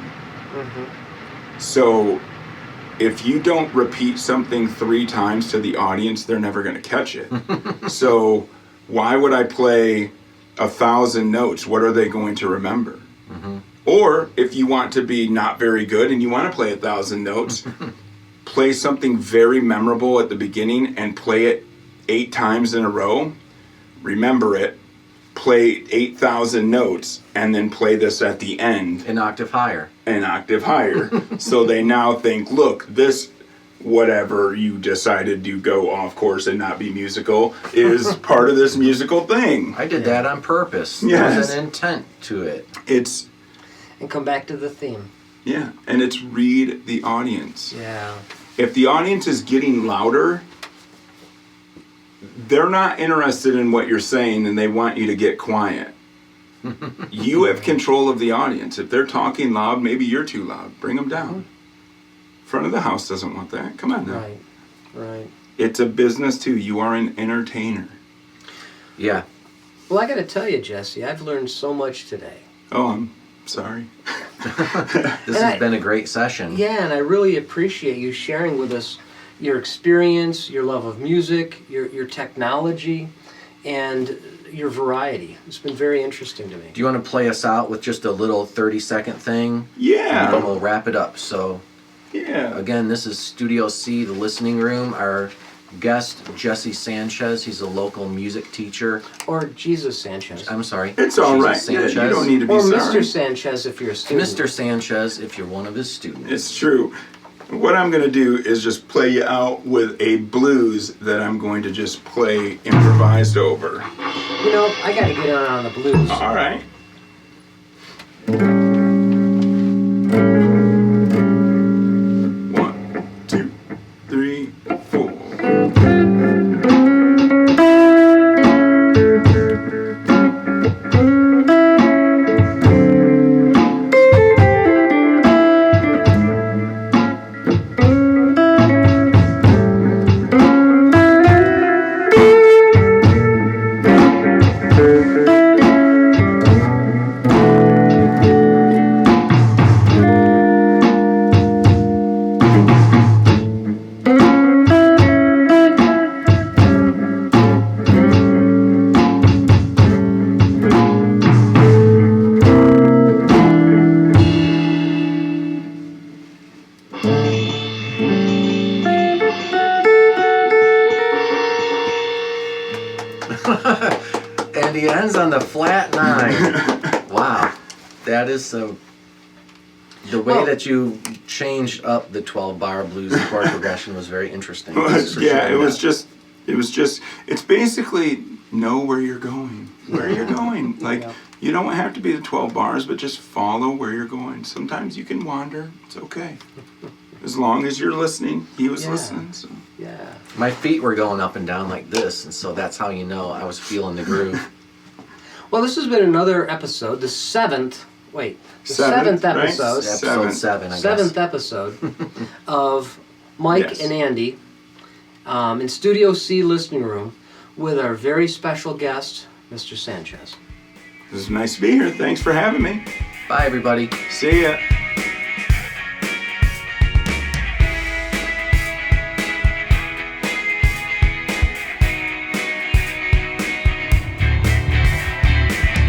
Speaker 3: So if you don't repeat something 3 times to the audience, they're never going to catch it. So why would I play 1,000 notes? What are they going to remember? Or if you want to be not very good and you want to play 1,000 notes, play something very memorable at the beginning and play it 8 times in a row. Remember it. Play 8,000 notes and then play this at the end.
Speaker 2: An octave higher.
Speaker 3: So they now think, look, this whatever you decided to go off course and not be musical is part of this musical thing.
Speaker 2: I did that on purpose.
Speaker 3: Yes.
Speaker 2: There's an intent to it.
Speaker 1: And come back to the theme.
Speaker 3: Yeah, and it's read the audience.
Speaker 1: Yeah.
Speaker 3: If the audience is getting louder, they're not interested in what you're saying and they want you to get quiet. You have control of the audience. If they're talking loud, maybe you're too loud. Bring them down. Front of the house doesn't want that. Come on now.
Speaker 1: Right.
Speaker 3: It's a business too. You are an entertainer.
Speaker 2: Yeah.
Speaker 1: Well, I got to tell you, Jesse, I've learned so much today.
Speaker 3: Oh, I'm sorry.
Speaker 2: This has been a great session.
Speaker 1: Yeah, and I really appreciate you sharing with us your experience, your love of music, your technology, and your variety. It's been very interesting to me.
Speaker 2: Do you want to play us out with just a little 30-second thing?
Speaker 3: Yeah.
Speaker 2: And then we'll wrap it up. So,
Speaker 3: yeah.
Speaker 2: again, this is Studio C, the listening room. Our guest Jesse Sanchez. He's a local music teacher.
Speaker 1: Or Jesus Sanchez.
Speaker 2: I'm sorry.
Speaker 3: It's all
Speaker 2: Jesus
Speaker 3: right.
Speaker 2: Sanchez.
Speaker 3: Yeah, you don't need to be
Speaker 1: Or
Speaker 3: sorry.
Speaker 1: Mr. Sanchez if you're a student.
Speaker 2: Mr. Sanchez, if you're one of his students.
Speaker 3: It's true. What I'm going to do is just play you out with a blues that I'm going to just play improvised over.
Speaker 1: You know, I gotta get on the blues.
Speaker 3: All right. One, two, three, four.
Speaker 2: And he ends on the flat 9. Wow. That is the way
Speaker 1: Well-
Speaker 2: that you changed up the 12-bar blues chord progression was very interesting.
Speaker 3: Well,
Speaker 2: Thanks for
Speaker 3: yeah,
Speaker 2: sharing
Speaker 3: it was just, it's basically know where you're going. Where you're going. Like,
Speaker 1: Yeah.
Speaker 3: you don't have to be the 12 bars, but just follow where you're going. Sometimes you can wander. It's okay. As long as you're listening, he was
Speaker 1: Yeah.
Speaker 3: listening. So.
Speaker 1: Yeah.
Speaker 2: My feet were going up and down like this, and so that's how you know I was feeling the groove.
Speaker 1: Well, this has been another episode, the seventh
Speaker 3: Seventh, right?
Speaker 1: episode.
Speaker 2: Episode 7, I guess.
Speaker 1: Seventh episode of Mike
Speaker 3: Yes.
Speaker 1: and Andy in Studio C listening room with our very special guest, Mr. Sanchez.
Speaker 3: It was nice to be here. Thanks for having me.
Speaker 2: Bye, everybody.
Speaker 3: See ya.